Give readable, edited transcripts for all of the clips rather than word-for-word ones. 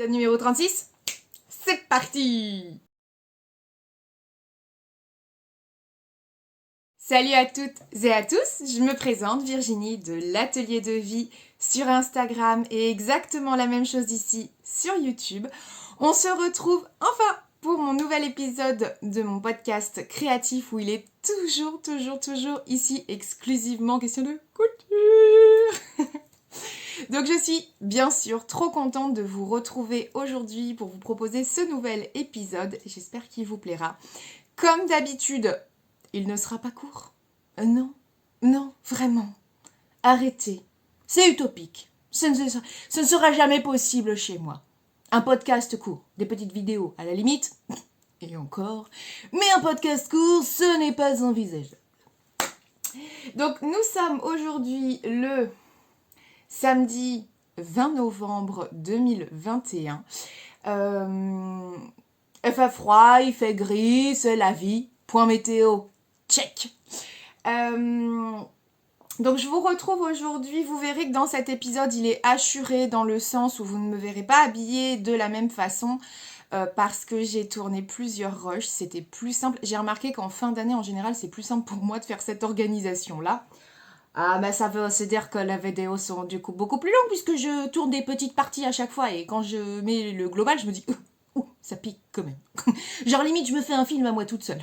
Épisode numéro 36, c'est parti! Salut à toutes et à tous, je me présente Virginie de l'Atelier de Vie sur Instagram et exactement la même chose ici sur YouTube. On se retrouve enfin pour mon nouvel épisode de mon podcast créatif où il est toujours ici exclusivement question de couture. Donc je suis bien sûr trop contente de vous retrouver aujourd'hui pour vous proposer ce nouvel épisode. J'espère qu'il vous plaira. Comme d'habitude, il ne sera pas court. Non, vraiment. Arrêtez. C'est utopique. Ce ne sera jamais possible chez moi. Un podcast court, des petites vidéos à la limite, et encore. Mais un podcast court, ce n'est pas envisageable. Donc nous sommes aujourd'hui le samedi 20 novembre 2021. Il fait froid, il fait gris, c'est la vie. Point météo, check. Donc je vous retrouve aujourd'hui, vous verrez que dans cet épisode il est assuré dans le sens où vous ne me verrez pas habillée de la même façon parce que j'ai tourné plusieurs rushs, c'était plus simple. J'ai remarqué qu'en fin d'année en général c'est plus simple pour moi de faire cette organisation là. Ah bah ça veut se dire que la vidéo sont du coup beaucoup plus longues puisque je tourne des petites parties à chaque fois et quand je mets le global je me dis ça pique quand même. Genre limite je me fais un film à moi toute seule.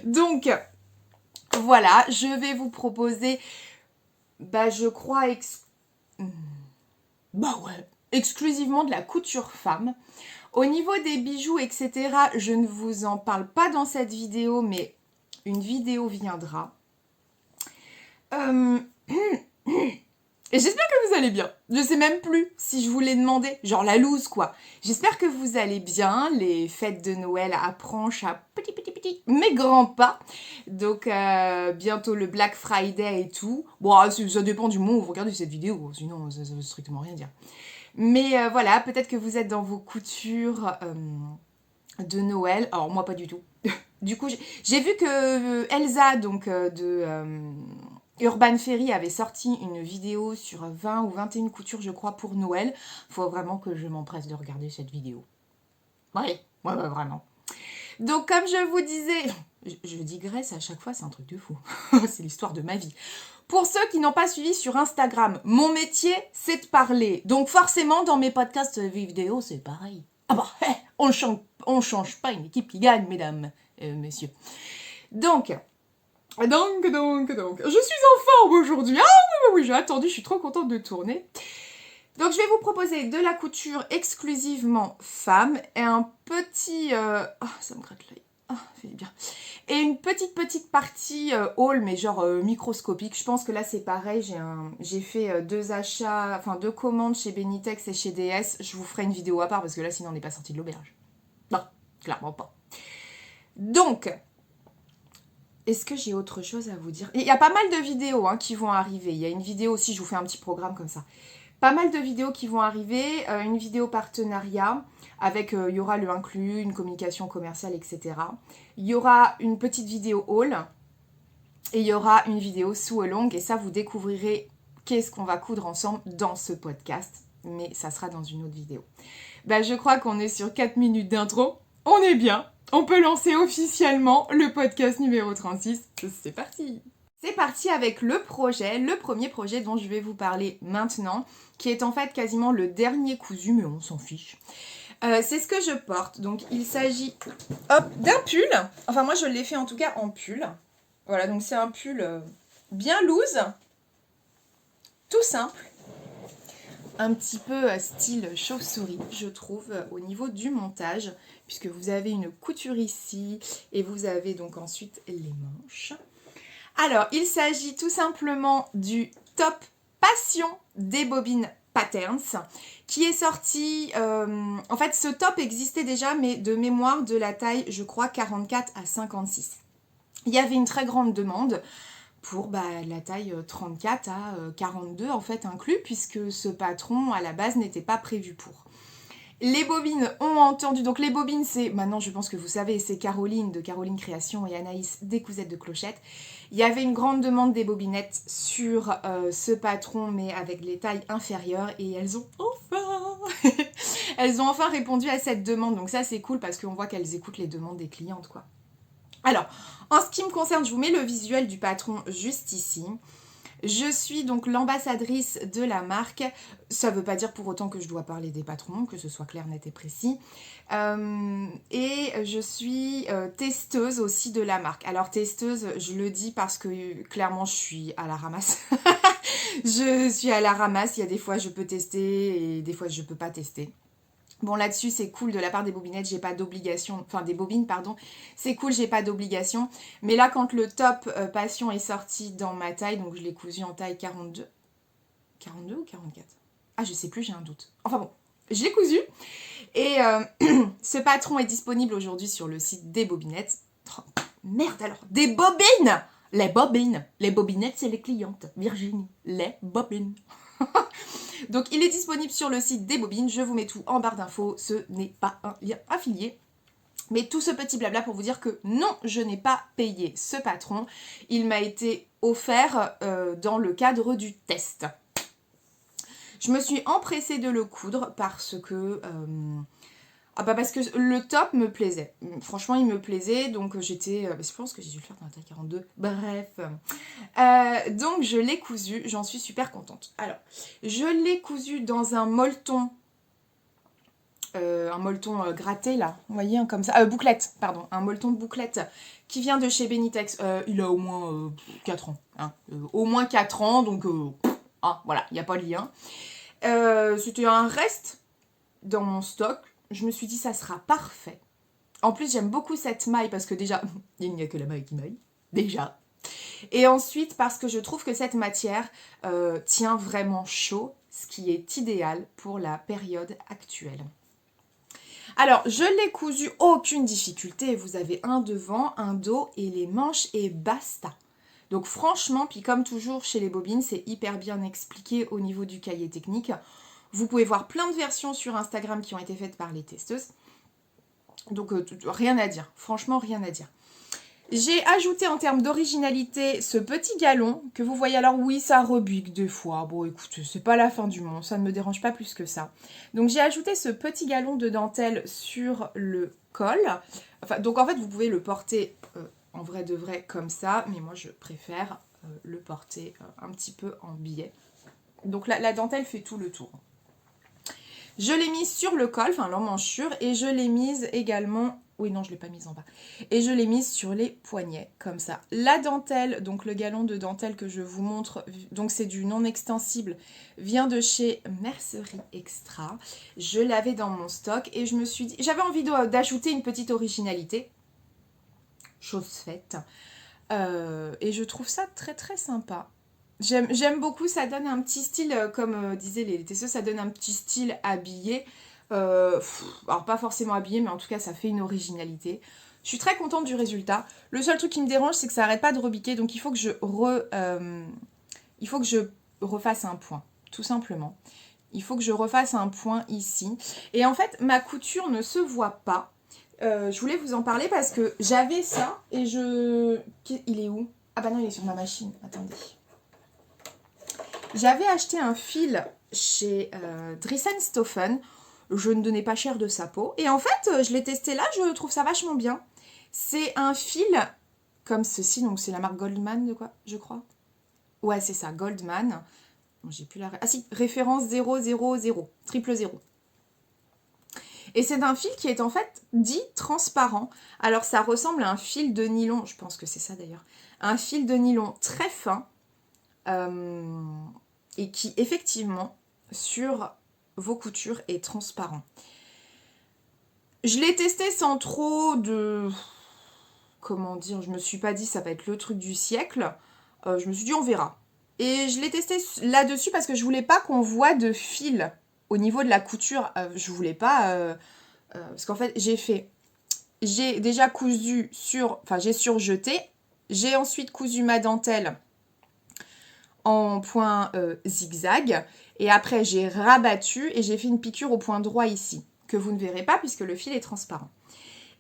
Donc voilà, je vais vous proposer je crois exclusivement de la couture femme. Au niveau des bijoux etc, je ne vous en parle pas dans cette vidéo mais une vidéo viendra. Et j'espère que vous allez bien. Je sais même plus si je vous l'ai demandé. Genre la loose quoi. J'espère que vous allez bien. Les fêtes de Noël approchent à petit, mais grands pas. Donc bientôt le Black Friday et tout. Bon, ça dépend du moment où vous regardez cette vidéo. Sinon, ça veut strictement rien dire. Mais voilà, peut-être que vous êtes dans vos coutures de Noël. Alors moi, pas du tout. Du coup, j'ai vu que Elsa, donc Urban Ferry avait sorti une vidéo sur 20 ou 21 coutures, je crois, pour Noël. Faut vraiment que je m'empresse de regarder cette vidéo. Ouais, vraiment. Donc, comme je vous disais, je digresse à chaque fois, c'est un truc de fou. C'est l'histoire de ma vie. Pour ceux qui n'ont pas suivi sur Instagram, mon métier, c'est de parler. Donc, forcément, dans mes podcasts vidéo, c'est pareil. Ah bah, on change pas une équipe qui gagne, mesdames, messieurs. Donc, je suis en forme aujourd'hui. Ah oui, j'ai attendu, je suis trop contente de tourner. Donc je vais vous proposer de la couture exclusivement femme et un petit... ça me gratte l'œil. Fait bien. Et une petite partie haul, mais genre microscopique. Je pense que là c'est pareil, j'ai fait deux achats, enfin deux commandes chez Benitex et chez DS. Je vous ferai une vidéo à part parce que là sinon on n'est pas sorti de l'auberge. Non, clairement pas. Donc... Est-ce que j'ai autre chose à vous dire? Il y a pas mal de vidéos qui vont arriver. Il y a une vidéo aussi, je vous fais un petit programme comme ça. Pas mal de vidéos qui vont arriver. Une vidéo partenariat avec, il y aura le inclus, une communication commerciale, etc. Il y aura une petite vidéo haul. Et il y aura une vidéo sous longue. Et ça, vous découvrirez qu'est-ce qu'on va coudre ensemble dans ce podcast. Mais ça sera dans une autre vidéo. Je crois qu'on est sur 4 minutes d'intro. On est bien. On peut lancer officiellement le podcast numéro 36. C'est parti! C'est parti avec le premier projet dont je vais vous parler maintenant, qui est en fait quasiment le dernier cousu, mais on s'en fiche. C'est ce que je porte. Donc il s'agit d'un pull. Enfin moi je l'ai fait en tout cas en pull. Voilà, donc c'est un pull bien loose, tout simple. Un petit peu style chauve-souris, je trouve, au niveau du montage, puisque vous avez une couture ici, et vous avez donc ensuite les manches. Alors, il s'agit tout simplement du top Passion des bobines Patterns, qui est sorti... en fait, ce top existait déjà, mais de mémoire de la taille, je crois, 44 à 56. Il y avait une très grande demande pour la taille 34 à 42 en fait inclus, puisque ce patron à la base n'était pas prévu pour. Les bobines ont entendu, donc les bobines c'est, maintenant je pense que vous savez, c'est Caroline de Caroline Création et Anaïs des Cousettes de Clochette. Il y avait une grande demande des bobinettes sur ce patron mais avec les tailles inférieures et elles ont enfin Elles ont enfin répondu à cette demande, donc ça c'est cool parce qu'on voit qu'elles écoutent les demandes des clientes, quoi. Alors, en ce qui me concerne, je vous mets le visuel du patron juste ici. Je suis donc l'ambassadrice de la marque. Ça ne veut pas dire pour autant que je dois parler des patrons, que ce soit clair, net et précis. Et je suis testeuse aussi de la marque. Alors testeuse, je le dis parce que clairement je suis à la ramasse. Je suis à la ramasse, il y a des fois je peux tester et des fois je ne peux pas tester. Bon, là-dessus, c'est cool de la part des bobinettes, j'ai pas d'obligation, enfin des bobines, pardon, c'est cool, j'ai pas d'obligation. Mais là, quand le top Passion est sorti dans ma taille, donc je l'ai cousu en taille 42, 42 ou 44? Ah, je sais plus, j'ai un doute. Enfin bon, je l'ai cousu. Et ce patron est disponible aujourd'hui sur le site des bobinettes. Oh, merde alors, des bobines! Les bobines. Les bobinettes, c'est les clientes. Virginie, les bobines. Donc il est disponible sur le site des bobines, je vous mets tout en barre d'infos, ce n'est pas un lien affilié. Mais tout ce petit blabla pour vous dire que non, je n'ai pas payé ce patron, il m'a été offert dans le cadre du test. Je me suis empressée de le coudre parce que le top me plaisait. Franchement, il me plaisait, donc j'étais... je pense que j'ai dû le faire dans la taille 42. Bref. Donc, je l'ai cousu. J'en suis super contente. Alors, je l'ai cousu dans un molleton. Gratté, là. Vous voyez, comme ça. Bouclette, pardon. Un molleton de bouclette qui vient de chez Benitex. Il a au moins 4 ans. Hein. Au moins 4 ans, donc... voilà, il n'y a pas de lien. C'était un reste dans mon stock. Je me suis dit, ça sera parfait. En plus, j'aime beaucoup cette maille parce que déjà, il n'y a que la maille qui maille. Déjà. Et ensuite, parce que je trouve que cette matière tient vraiment chaud, ce qui est idéal pour la période actuelle. Alors, je l'ai cousu, aucune difficulté. Vous avez un devant, un dos et les manches et basta. Donc franchement, puis comme toujours chez les bobines, c'est hyper bien expliqué au niveau du cahier technique. Vous pouvez voir plein de versions sur Instagram qui ont été faites par les testeuses. Donc rien à dire, franchement rien à dire. J'ai ajouté en termes d'originalité ce petit galon que vous voyez. Alors oui, ça rebique des fois. Bon écoute, c'est pas la fin du monde, ça ne me dérange pas plus que ça. Donc j'ai ajouté ce petit galon de dentelle sur le col. Donc en fait, vous pouvez le porter en vrai de vrai comme ça, mais moi je préfère le porter un petit peu en biais. Donc la dentelle fait tout le tour. Je l'ai mise sur le col, enfin l'emmanchure, et je l'ai mise également... Oui, non, je ne l'ai pas mise en bas. Et je l'ai mise sur les poignets, comme ça. La dentelle, donc le galon de dentelle que je vous montre, donc c'est du non extensible, vient de chez Mercerie Extra. Je l'avais dans mon stock et je me suis dit... J'avais envie d'ajouter une petite originalité. Chose faite. Et je trouve ça très très sympa. J'aime beaucoup, ça donne un petit style, comme disaient les testeuses, ça donne un petit style habillé. Alors pas forcément habillé, mais en tout cas ça fait une originalité. Je suis très contente du résultat. Le seul truc qui me dérange, c'est que ça n'arrête pas de rebiquer, donc il faut que je refasse un point, tout simplement. Il faut que je refasse un point ici. Et en fait, ma couture ne se voit pas. Je voulais vous en parler parce que j'avais ça et je... Il est où? Ah bah non, il est sur ma machine, attendez. J'avais acheté un fil chez Dressenstoffen. Je ne donnais pas cher de sa peau. Et en fait, je l'ai testé là, je trouve ça vachement bien. C'est un fil comme ceci, donc c'est la marque Goldman, de quoi, je crois. Ouais, c'est ça, Goldman. Bon, j'ai plus la... Ah si, référence 000, 000. Et c'est un fil qui est en fait dit transparent. Alors ça ressemble à un fil de nylon, je pense que c'est ça d'ailleurs. Un fil de nylon très fin. Et qui effectivement sur vos coutures est transparent. Je l'ai testé sans trop de... Comment dire? Je me suis pas dit ça va être le truc du siècle. Je me suis dit on verra. Et je l'ai testé là-dessus parce que je voulais pas qu'on voit de fil au niveau de la couture. Je voulais pas... parce qu'en fait j'ai déjà cousu sur... Enfin j'ai surjeté. J'ai ensuite cousu ma dentelle en point zigzag et après j'ai rabattu et j'ai fait une piqûre au point droit ici que vous ne verrez pas puisque le fil est transparent.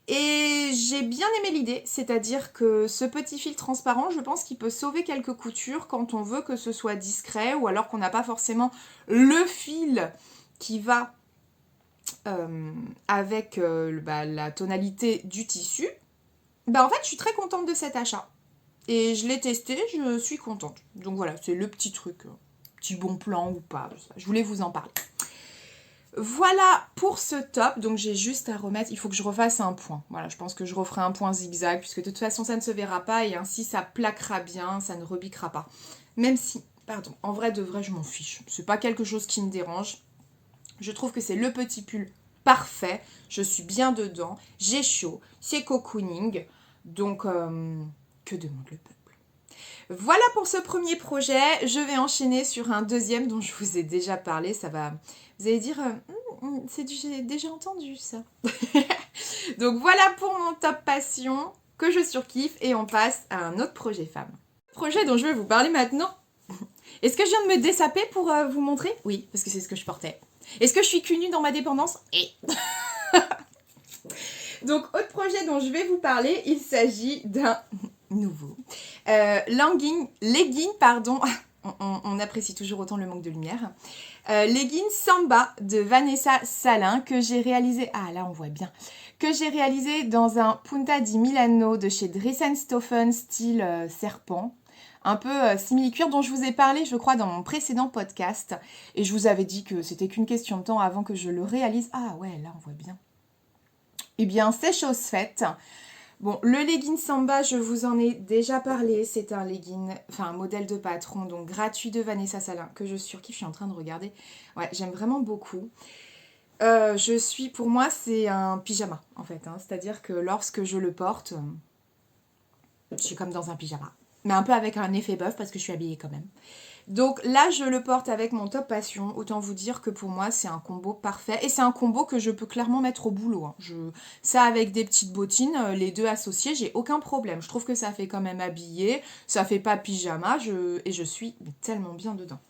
Et j'ai bien aimé l'idée, c'est-à-dire que ce petit fil transparent, je pense qu'il peut sauver quelques coutures quand on veut que ce soit discret ou alors qu'on n'a pas forcément le fil qui va avec la tonalité du tissu, en fait, je suis très contente de cet achat. Et je l'ai testé, je suis contente. Donc voilà, c'est le petit truc, petit bon plan ou pas, je voulais vous en parler. Voilà pour ce top, donc j'ai juste à remettre, il faut que je refasse un point. Voilà, je pense que je referai un point zigzag, puisque de toute façon ça ne se verra pas, et ainsi ça plaquera bien, ça ne rebiquera pas. Même si, pardon, en vrai de vrai je m'en fiche, c'est pas quelque chose qui me dérange. Je trouve que c'est le petit pull parfait, je suis bien dedans, j'ai chaud, c'est cocooning, donc que demande le peuple? Voilà pour ce premier projet, je vais enchaîner sur un deuxième dont je vous ai déjà parlé, ça va... Vous allez dire, j'ai déjà entendu ça. Donc voilà pour mon top passion que je surkiffe et on passe à un autre projet femme. Le projet dont je vais vous parler maintenant. Est-ce que je viens de me dessaper pour vous montrer? Oui, parce que c'est ce que je portais. Est-ce que je suis cul nue dans ma dépendance? Et donc, autre projet dont je vais vous parler, il s'agit d'un nouveau legging, pardon. On apprécie toujours autant le manque de lumière. Legging Samba de Vanessa Salin que j'ai réalisé... Ah, là, on voit bien. Que j'ai réalisé dans un Punta di Milano de chez Dressenstoffen style serpent. Un peu simili-cuir dont je vous ai parlé, je crois, dans mon précédent podcast. Et je vous avais dit que c'était qu'une question de temps avant que je le réalise. Ah ouais, là, on voit bien. Eh bien, c'est chose faite. Bon, le legging Samba, je vous en ai déjà parlé. C'est un legging, enfin un modèle de patron, donc gratuit de Vanessa Salin, que je surkiffe, je suis en train de regarder. Ouais, j'aime vraiment beaucoup. Pour moi, c'est un pyjama, en fait. C'est-à-dire que lorsque je le porte, je suis comme dans un pyjama. Mais un peu avec un effet bœuf, parce que je suis habillée quand même. Donc là, je le porte avec mon top passion. Autant vous dire que pour moi, c'est un combo parfait. Et c'est un combo que je peux clairement mettre au boulot. Ça avec des petites bottines, les deux associés, j'ai aucun problème. Je trouve que ça fait quand même habillé. Ça fait pas pyjama. Et je suis tellement bien dedans.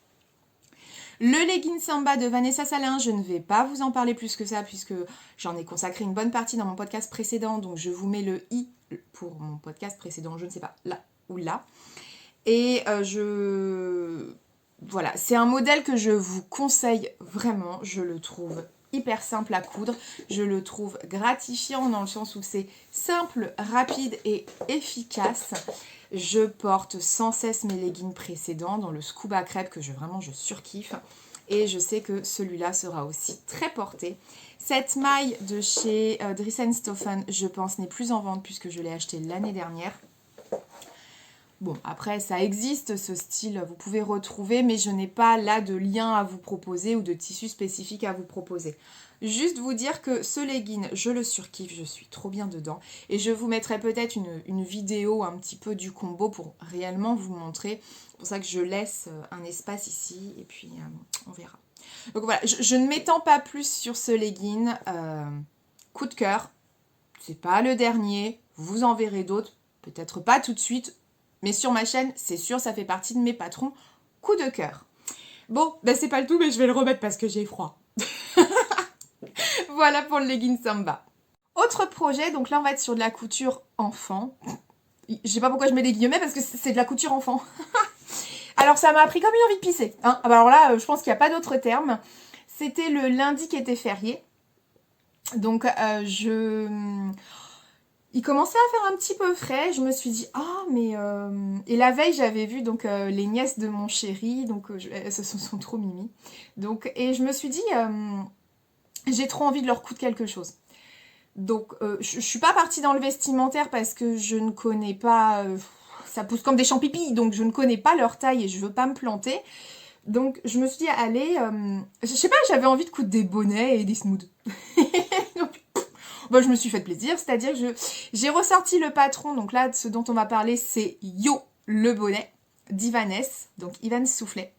Le legging Samba de Vanessa Salin, je ne vais pas vous en parler plus que ça, puisque j'en ai consacré une bonne partie dans mon podcast précédent. Donc je vous mets le i pour mon podcast précédent, je ne sais pas, là ou là. Et voilà, c'est un modèle que je vous conseille vraiment. Je le trouve hyper simple à coudre. Je le trouve gratifiant dans le sens où c'est simple, rapide et efficace. Je porte sans cesse mes leggings précédents dans le scuba crêpe que je surkiffe. Et je sais que celui-là sera aussi très porté. Cette maille de chez Dressenstoffen, je pense, n'est plus en vente puisque je l'ai acheté l'année dernière. Bon, après, ça existe, ce style, vous pouvez retrouver, mais je n'ai pas là de lien à vous proposer ou de tissu spécifique à vous proposer. Juste vous dire que ce legging, je le surkiffe, je suis trop bien dedans. Et je vous mettrai peut-être une vidéo un petit peu du combo pour réellement vous montrer. C'est pour ça que je laisse un espace ici, et puis on verra. Donc voilà, je ne m'étends pas plus sur ce legging. Coup de cœur, c'est pas le dernier, vous en verrez d'autres, peut-être pas tout de suite. Mais sur ma chaîne, c'est sûr, ça fait partie de mes patrons. Coup de cœur. Bon, c'est pas le tout, mais je vais le remettre parce que j'ai froid. Voilà pour le legging Samba. Autre projet, donc là on va être sur de la couture enfant. Je sais pas pourquoi je mets des guillemets parce que c'est de la couture enfant. Alors ça m'a pris comme une envie de pisser. Alors là, je pense qu'il n'y a pas d'autre terme. C'était le lundi qui était férié. Donc il commençait à faire un petit peu frais, je me suis dit mais et la veille j'avais vu donc les nièces de mon chéri, donc elles se sont trop mimi. Donc et je me suis dit j'ai trop envie de leur coudre quelque chose. Donc je suis pas partie dans le vestimentaire parce que je ne connais pas ça pousse comme des champs pipi, donc je ne connais pas leur taille et je veux pas me planter. Donc je me suis dit allez je sais pas, j'avais envie de coudre des bonnets et des smooths. Donc je me suis fait plaisir, c'est-à-dire que j'ai ressorti le patron, donc là, ce dont on va parler, c'est Yo, le bonnet, d'Ivanes, donc Ivan Soufflet.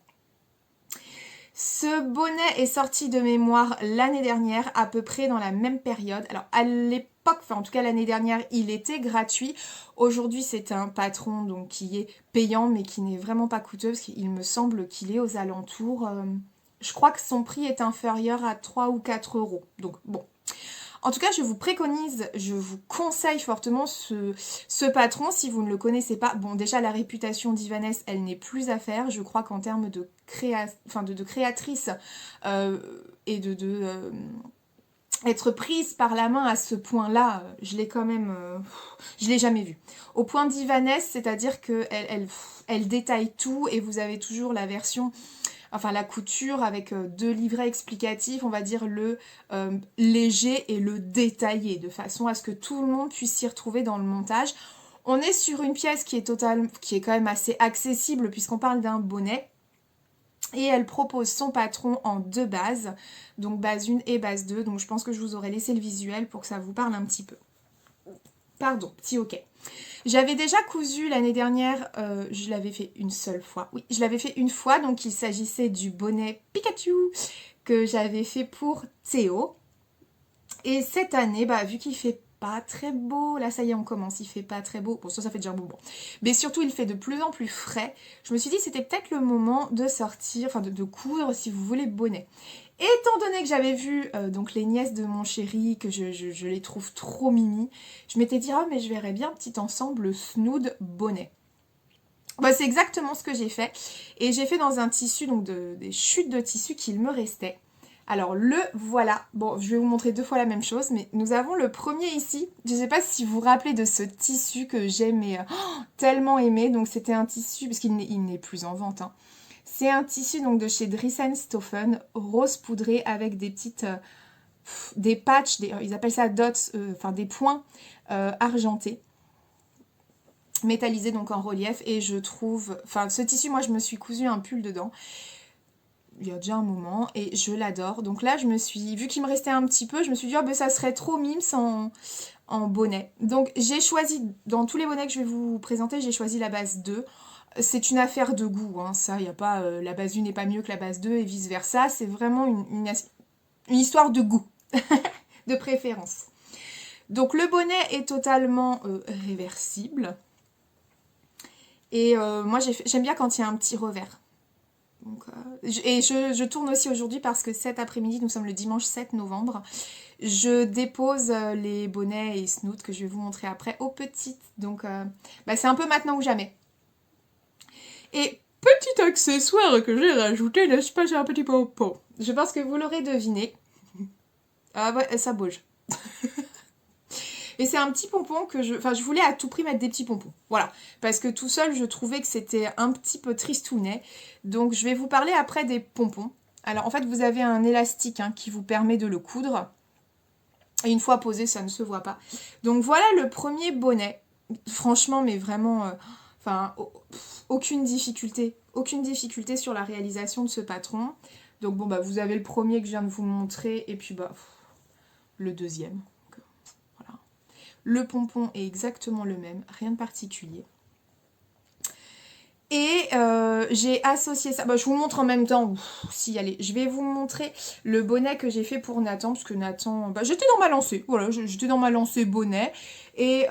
Ce bonnet est sorti de mémoire l'année dernière, à peu près dans la même période. Alors, à l'époque, en tout cas l'année dernière, il était gratuit. Aujourd'hui, c'est un patron donc, qui est payant, mais qui n'est vraiment pas coûteux, parce qu'il me semble qu'il est aux alentours... je crois que son prix est inférieur à 3 ou 4 euros. Donc, bon... En tout cas, je vous préconise, je vous conseille fortement ce patron si vous ne le connaissez pas. Bon, déjà, la réputation d'Ivanes, elle n'est plus à faire. Je crois qu'en termes de créatrice et être prise par la main à ce point-là, je l'ai quand même... je l'ai jamais vu. Au point d'Ivanès, c'est-à-dire qu'elle détaille tout et vous avez toujours la version... Enfin, la couture avec deux livrets explicatifs, on va dire le léger et le détaillé, de façon à ce que tout le monde puisse s'y retrouver dans le montage. On est sur une pièce qui est quand même assez accessible puisqu'on parle d'un bonnet. Et elle propose son patron en deux bases, donc base 1 et base 2. Donc je pense que je vous aurais laissé le visuel pour que ça vous parle un petit peu. Pardon, petit ok. J'avais déjà cousu l'année dernière, je l'avais fait une seule fois. Oui, je l'avais fait une fois, donc il s'agissait du bonnet Pikachu que j'avais fait pour Théo. Et cette année, bah, vu qu'il fait pas très beau, là ça y est on commence, il fait pas très beau, bon ça fait déjà bon, mais surtout il fait de plus en plus frais, je me suis dit c'était peut-être le moment de sortir, enfin de coudre si vous voulez bonnet. Étant donné que j'avais vu donc les nièces de mon chéri, que je les trouve trop mimi, je m'étais dit ah mais je verrais bien un petit ensemble snood bonnet. Bah, c'est exactement ce que j'ai fait, et j'ai fait dans un tissu, donc des chutes de tissu qu'il me restait. Alors le voilà, bon je vais vous montrer deux fois la même chose, mais nous avons le premier ici. Je ne sais pas si vous vous rappelez de ce tissu que j'aimais tellement aimé, donc c'était un tissu, parce qu'il n'est plus en vente, hein. C'est un tissu donc de chez Dries+Stoffen, rose poudré avec des petites, des patchs, ils appellent ça dots, enfin des points argentés, métallisés donc en relief, et je trouve, enfin ce tissu moi je me suis cousu un pull dedans, il y a déjà un moment, et je l'adore. Donc là, je me suis, vu qu'il me restait un petit peu, je me suis dit, oh ben ça serait trop mimes en bonnet. Donc j'ai choisi, dans tous les bonnets que je vais vous présenter, j'ai choisi la base 2. C'est une affaire de goût, hein, ça, il n'y a pas, la base 1 n'est pas mieux que la base 2 et vice versa. C'est vraiment une histoire de goût, de préférence. Donc le bonnet est totalement réversible. Et moi j'aime bien quand il y a un petit revers. Donc, et je tourne aussi aujourd'hui parce que cet après-midi, nous sommes le dimanche 7 novembre, je dépose les bonnets et snoods que je vais vous montrer après aux petites. Donc bah, c'est un peu maintenant ou jamais. Et petit accessoire que j'ai rajouté, n'est-ce pas, j'ai un petit pompon. Je pense que vous l'aurez deviné. Ah ouais, ça bouge. Et c'est un petit pompon que je voulais à tout prix mettre des petits pompons. Voilà. Parce que tout seul, je trouvais que c'était un petit peu tristounet. Donc, je vais vous parler après des pompons. Alors, en fait, vous avez un élastique qui vous permet de le coudre. Et une fois posé, ça ne se voit pas. Donc, voilà le premier bonnet. Franchement, mais vraiment... aucune difficulté. Aucune difficulté sur la réalisation de ce patron. Donc, bon, bah, vous avez le premier que je viens de vous montrer. Et puis, bah, le deuxième. Le pompon est exactement le même, rien de particulier. Et j'ai associé ça, bah, je vous montre en même temps, si allez, je vais vous montrer le bonnet que j'ai fait pour Nathan, parce que Nathan, bah, j'étais dans ma lancée, voilà, j'étais dans ma lancée bonnet, et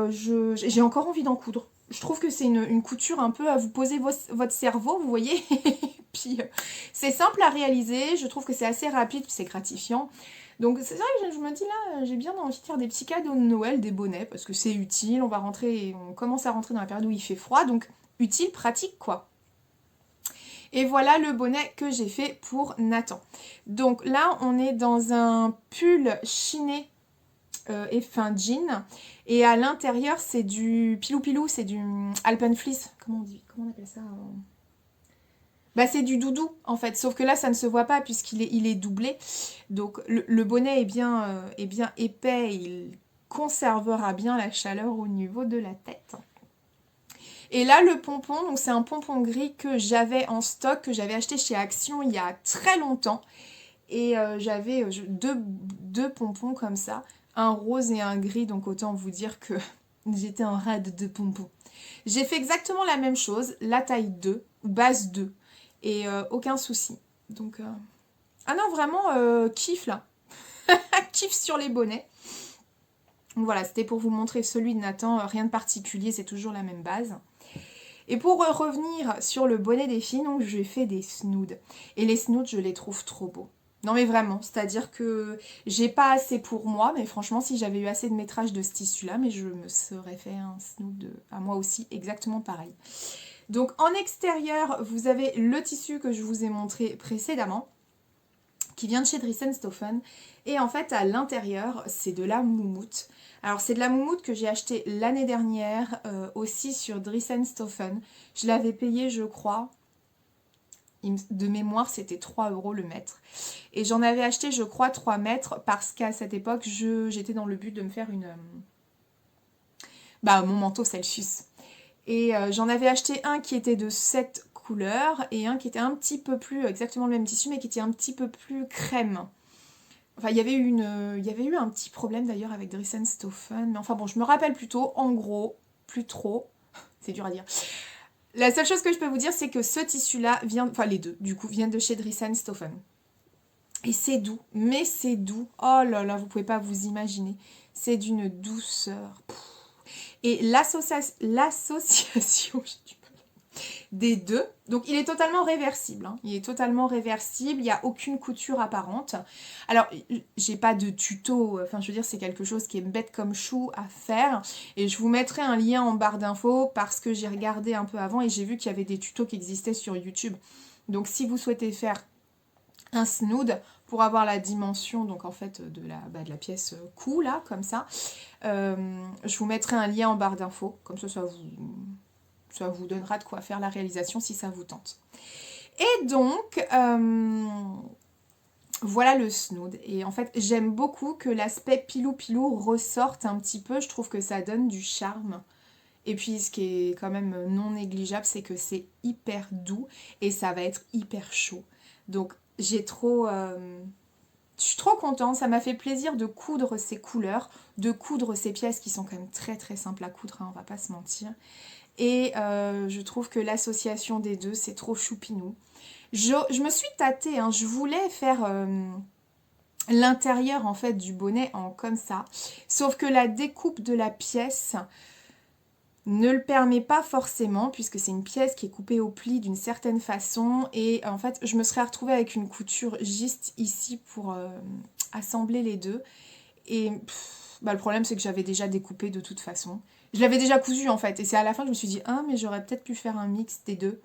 j'ai encore envie d'en coudre. Je trouve que c'est une couture un peu à vous poser votre cerveau, vous voyez. Puis c'est simple à réaliser, je trouve que c'est assez rapide, c'est gratifiant. Donc c'est vrai que je me dis là, j'ai bien envie de faire des petits cadeaux de Noël, des bonnets, parce que c'est utile, on commence à rentrer dans la période où il fait froid, donc utile, pratique quoi. Et voilà le bonnet que j'ai fait pour Nathan. Donc là, on est dans un pull chiné et fin jean, et à l'intérieur c'est du pilou-pilou, c'est du alpenfleece, comment on appelle ça bah, c'est du doudou en fait, sauf que là ça ne se voit pas puisqu'il est doublé. Donc le bonnet est bien épais, il conservera bien la chaleur au niveau de la tête. Et là le pompon, donc c'est un pompon gris que j'avais en stock, que j'avais acheté chez Action il y a très longtemps. Et j'avais deux pompons comme ça, un rose et un gris, donc autant vous dire que j'étais en rade de pompons. J'ai fait exactement la même chose, la taille 2, ou base 2. Et aucun souci. Donc, ah non, vraiment, kiff là. Kiff sur les bonnets. Donc voilà, c'était pour vous montrer celui de Nathan. Rien de particulier, c'est toujours la même base. Et pour revenir sur le bonnet des filles, donc j'ai fait des snoods. Et les snoods, je les trouve trop beaux. Non mais vraiment, c'est-à-dire que j'ai pas assez pour moi, mais franchement, si j'avais eu assez de métrage de ce tissu-là, mais je me serais fait un snood à moi aussi, exactement pareil. Donc en extérieur, vous avez le tissu que je vous ai montré précédemment. qui vient de chez Dressenstoffen. Et en fait, à l'intérieur, c'est de la moumoute. Alors, c'est de la moumoute que j'ai acheté l'année dernière, aussi sur Dressenstoffen. Je l'avais payé, je crois, de mémoire, c'était 3 € le mètre. Et j'en avais acheté, je crois, 3 mètres, parce qu'à cette époque, j'étais dans le but de me faire mon manteau Celsius. Et j'en avais acheté un qui était de cette couleur, et un qui était un petit peu plus, exactement le même tissu, mais qui était un petit peu plus crème. Enfin, il y avait eu un petit problème d'ailleurs avec Dressenstoffen, mais enfin bon, je me rappelle plutôt, en gros, plus trop, c'est dur à dire. La seule chose que je peux vous dire, c'est que ce tissu-là vient, enfin les deux, du coup, viennent de chez Dressenstoffen. Et c'est doux, mais c'est doux. Oh là là, vous pouvez pas vous imaginer. C'est d'une douceur. Et l'association des deux, donc il est totalement réversible. Hein. Il est totalement réversible, il n'y a aucune couture apparente. Alors, j'ai pas de tuto, enfin je veux dire, c'est quelque chose qui est bête comme chou à faire. Et je vous mettrai un lien en barre d'infos parce que j'ai regardé un peu avant et j'ai vu qu'il y avait des tutos qui existaient sur YouTube. Donc si vous souhaitez faire un snood pour avoir la dimension donc en fait de la pièce cou là comme ça, je vous mettrai un lien en barre d'infos, comme ça vous donnera de quoi faire la réalisation si ça vous tente. Et donc voilà le snood. Et en fait j'aime beaucoup que l'aspect pilou ressorte un petit peu, je trouve que ça donne du charme. Et puis ce qui est quand même non négligeable, c'est que c'est hyper doux et ça va être hyper chaud. Donc je suis trop contente, ça m'a fait plaisir de coudre ces couleurs, de coudre ces pièces qui sont quand même très très simples à coudre, hein, on va pas se mentir. Et je trouve que l'association des deux, c'est trop choupinou. Je me suis tâtée, hein, je voulais faire l'intérieur en fait du bonnet en comme ça, sauf que la découpe de la pièce ne le permet pas forcément puisque c'est une pièce qui est coupée au pli d'une certaine façon et en fait je me serais retrouvée avec une couture juste ici pour assembler les deux et le problème c'est que j'avais déjà découpé de toute façon. Je l'avais déjà cousu en fait et c'est à la fin que je me suis dit ah mais j'aurais peut-être pu faire un mix des deux.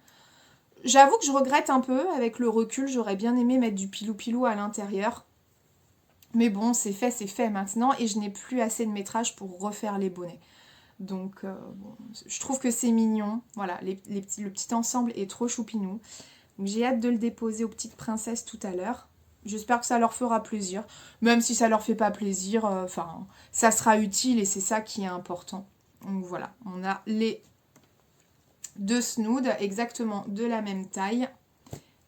J'avoue que je regrette un peu avec le recul, j'aurais bien aimé mettre du pilou à l'intérieur. Mais bon c'est fait maintenant et je n'ai plus assez de métrage pour refaire les bonnets. Donc, bon, je trouve que c'est mignon. Voilà, le petit ensemble est trop choupinou. J'ai hâte de le déposer aux petites princesses tout à l'heure. J'espère que ça leur fera plaisir. Même si ça leur fait pas plaisir, ça sera utile et c'est ça qui est important. Donc voilà, on a les deux snoods exactement de la même taille.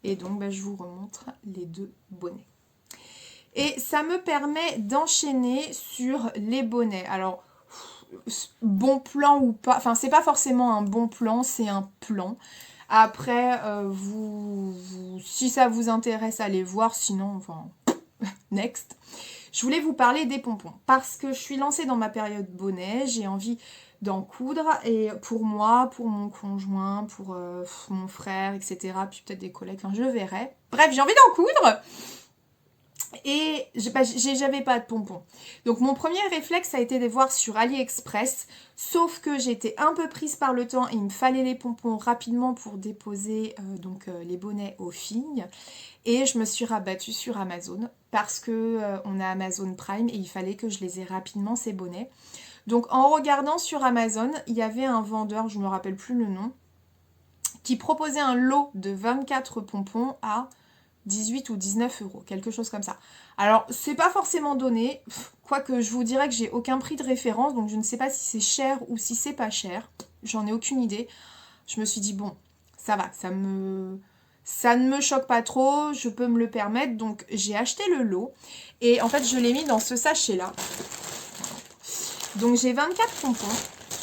Et donc, je vous remontre les deux bonnets. Et ça me permet d'enchaîner sur les bonnets. Alors, bon plan ou pas, enfin c'est pas forcément un bon plan, c'est un plan. Après, si ça vous intéresse, allez voir, sinon, enfin, next. Je voulais vous parler des pompons, parce que je suis lancée dans ma période bonnet, j'ai envie d'en coudre, et pour moi, pour mon conjoint, pour mon frère, etc., puis peut-être des collègues, enfin je verrai. Bref, j'ai envie d'en coudre. Et j'avais pas de pompons. Donc mon premier réflexe a été de voir sur AliExpress, sauf que j'étais un peu prise par le temps et il me fallait les pompons rapidement pour déposer les bonnets aux filles. Et je me suis rabattue sur Amazon parce que on a Amazon Prime et il fallait que je les ai rapidement ces bonnets. Donc en regardant sur Amazon, il y avait un vendeur, je ne me rappelle plus le nom, qui proposait un lot de 24 pompons à 18 ou 19 €, quelque chose comme ça. Alors, c'est pas forcément donné, quoique je vous dirais que j'ai aucun prix de référence, donc je ne sais pas si c'est cher ou si c'est pas cher. J'en ai aucune idée. Je me suis dit, bon, ça va, ça ne me choque pas trop, je peux me le permettre, donc j'ai acheté le lot. Et en fait, je l'ai mis dans ce sachet-là. Donc j'ai 24 pompons,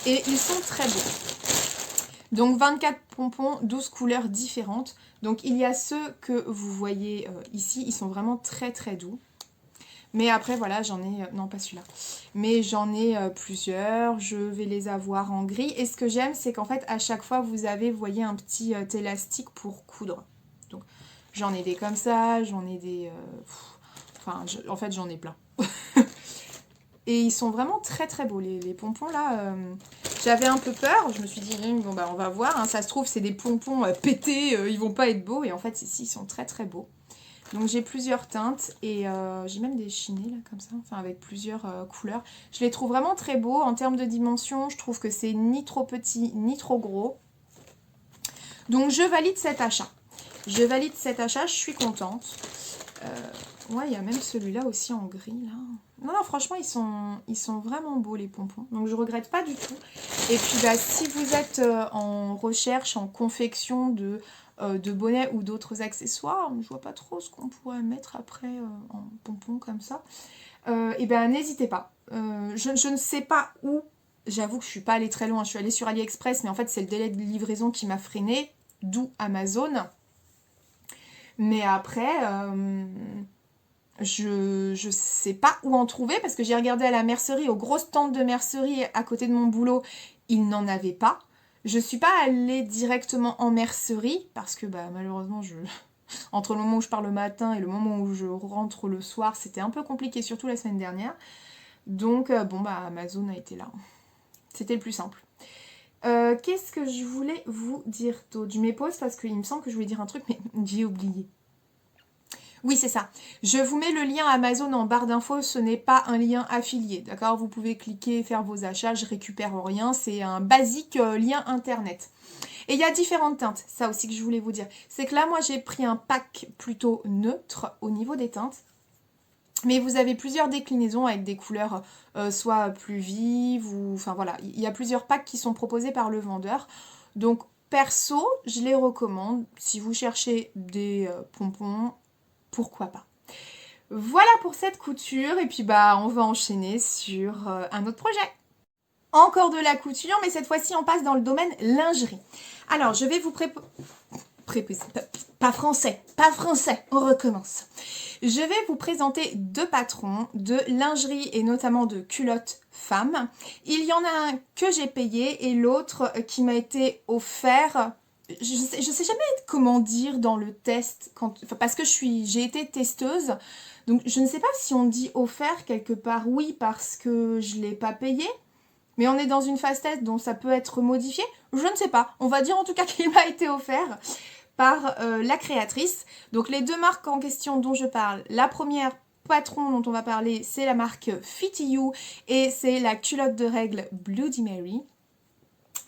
et ils sont très beaux. Donc 24 pompons, 12 couleurs différentes. Donc il y a ceux que vous voyez ici, ils sont vraiment très très doux. Mais après voilà, j'en ai, non pas celui-là, mais j'en ai plusieurs, je vais les avoir en gris. Et ce que j'aime, c'est qu'en fait à chaque fois vous avez, vous voyez, un petit élastique pour coudre. Donc j'en ai des comme ça, j'en ai des... en fait j'en ai plein. Et ils sont vraiment très très beaux, les pompons là. J'avais un peu peur, je me suis dit, bon on va voir, hein, ça se trouve c'est des pompons pétés, ils vont pas être beaux. Et en fait ici ils sont très très beaux. Donc j'ai plusieurs teintes et j'ai même des chinés là comme ça, enfin avec plusieurs couleurs. Je les trouve vraiment très beaux. En termes de dimension, je trouve que c'est ni trop petit ni trop gros. Donc je valide cet achat. Je valide cet achat, je suis contente. Ouais, il y a même celui-là aussi en gris là. Non, non, franchement, ils sont vraiment beaux les pompons. Donc je regrette pas du tout. Et puis bah, si vous êtes en recherche, en confection de bonnets ou d'autres accessoires, je vois pas trop ce qu'on pourrait mettre après en pompons comme ça. Et ben n'hésitez pas. Je ne sais pas où. J'avoue que je suis pas allée très loin. Je suis allée sur AliExpress, mais en fait c'est le délai de livraison qui m'a freinée, d'où Amazon. Mais après, je sais pas où en trouver parce que j'ai regardé à la mercerie, aux grosses tentes de mercerie à côté de mon boulot, ils n'en avaient pas. Je suis pas allée directement en mercerie parce que bah, malheureusement, entre le moment où je pars le matin et le moment où je rentre le soir, c'était un peu compliqué, surtout la semaine dernière. Donc bon bah Amazon a été là. C'était le plus simple. Qu'est-ce que je voulais vous dire d'autre? Je m'épose parce qu'il me semble que je voulais dire un truc mais j'ai oublié. Oui, c'est ça. Je vous mets le lien Amazon en barre d'infos, ce n'est pas un lien affilié, d'accord? Vous pouvez cliquer, faire vos achats, je récupère rien, c'est un basique lien internet. Et il y a différentes teintes, ça aussi que je voulais vous dire. C'est que là, moi, j'ai pris un pack plutôt neutre au niveau des teintes. Mais vous avez plusieurs déclinaisons avec des couleurs soit plus vives ou... Enfin voilà, il y a plusieurs packs qui sont proposés par le vendeur. Donc perso, je les recommande. Si vous cherchez des pompons, pourquoi pas. Voilà pour cette couture et puis bah on va enchaîner sur un autre projet. Encore de la couture, mais cette fois-ci on passe dans le domaine lingerie. Alors je vais vous pas français, on recommence. Je vais vous présenter deux patrons de lingerie et notamment de culottes femmes. Il y en a un que j'ai payé et l'autre qui m'a été offert. Je sais jamais comment dire dans le test parce que j'ai été testeuse. Donc je ne sais pas si on dit offert quelque part, oui parce que je ne l'ai pas payé. Mais on est dans une phase test donc ça peut être modifié. Je ne sais pas. On va dire en tout cas qu'il m'a été offert par la créatrice. Donc les deux marques en question dont je parle, la première patron dont on va parler, c'est la marque Fitty You et c'est la culotte de règle Bloody Mary.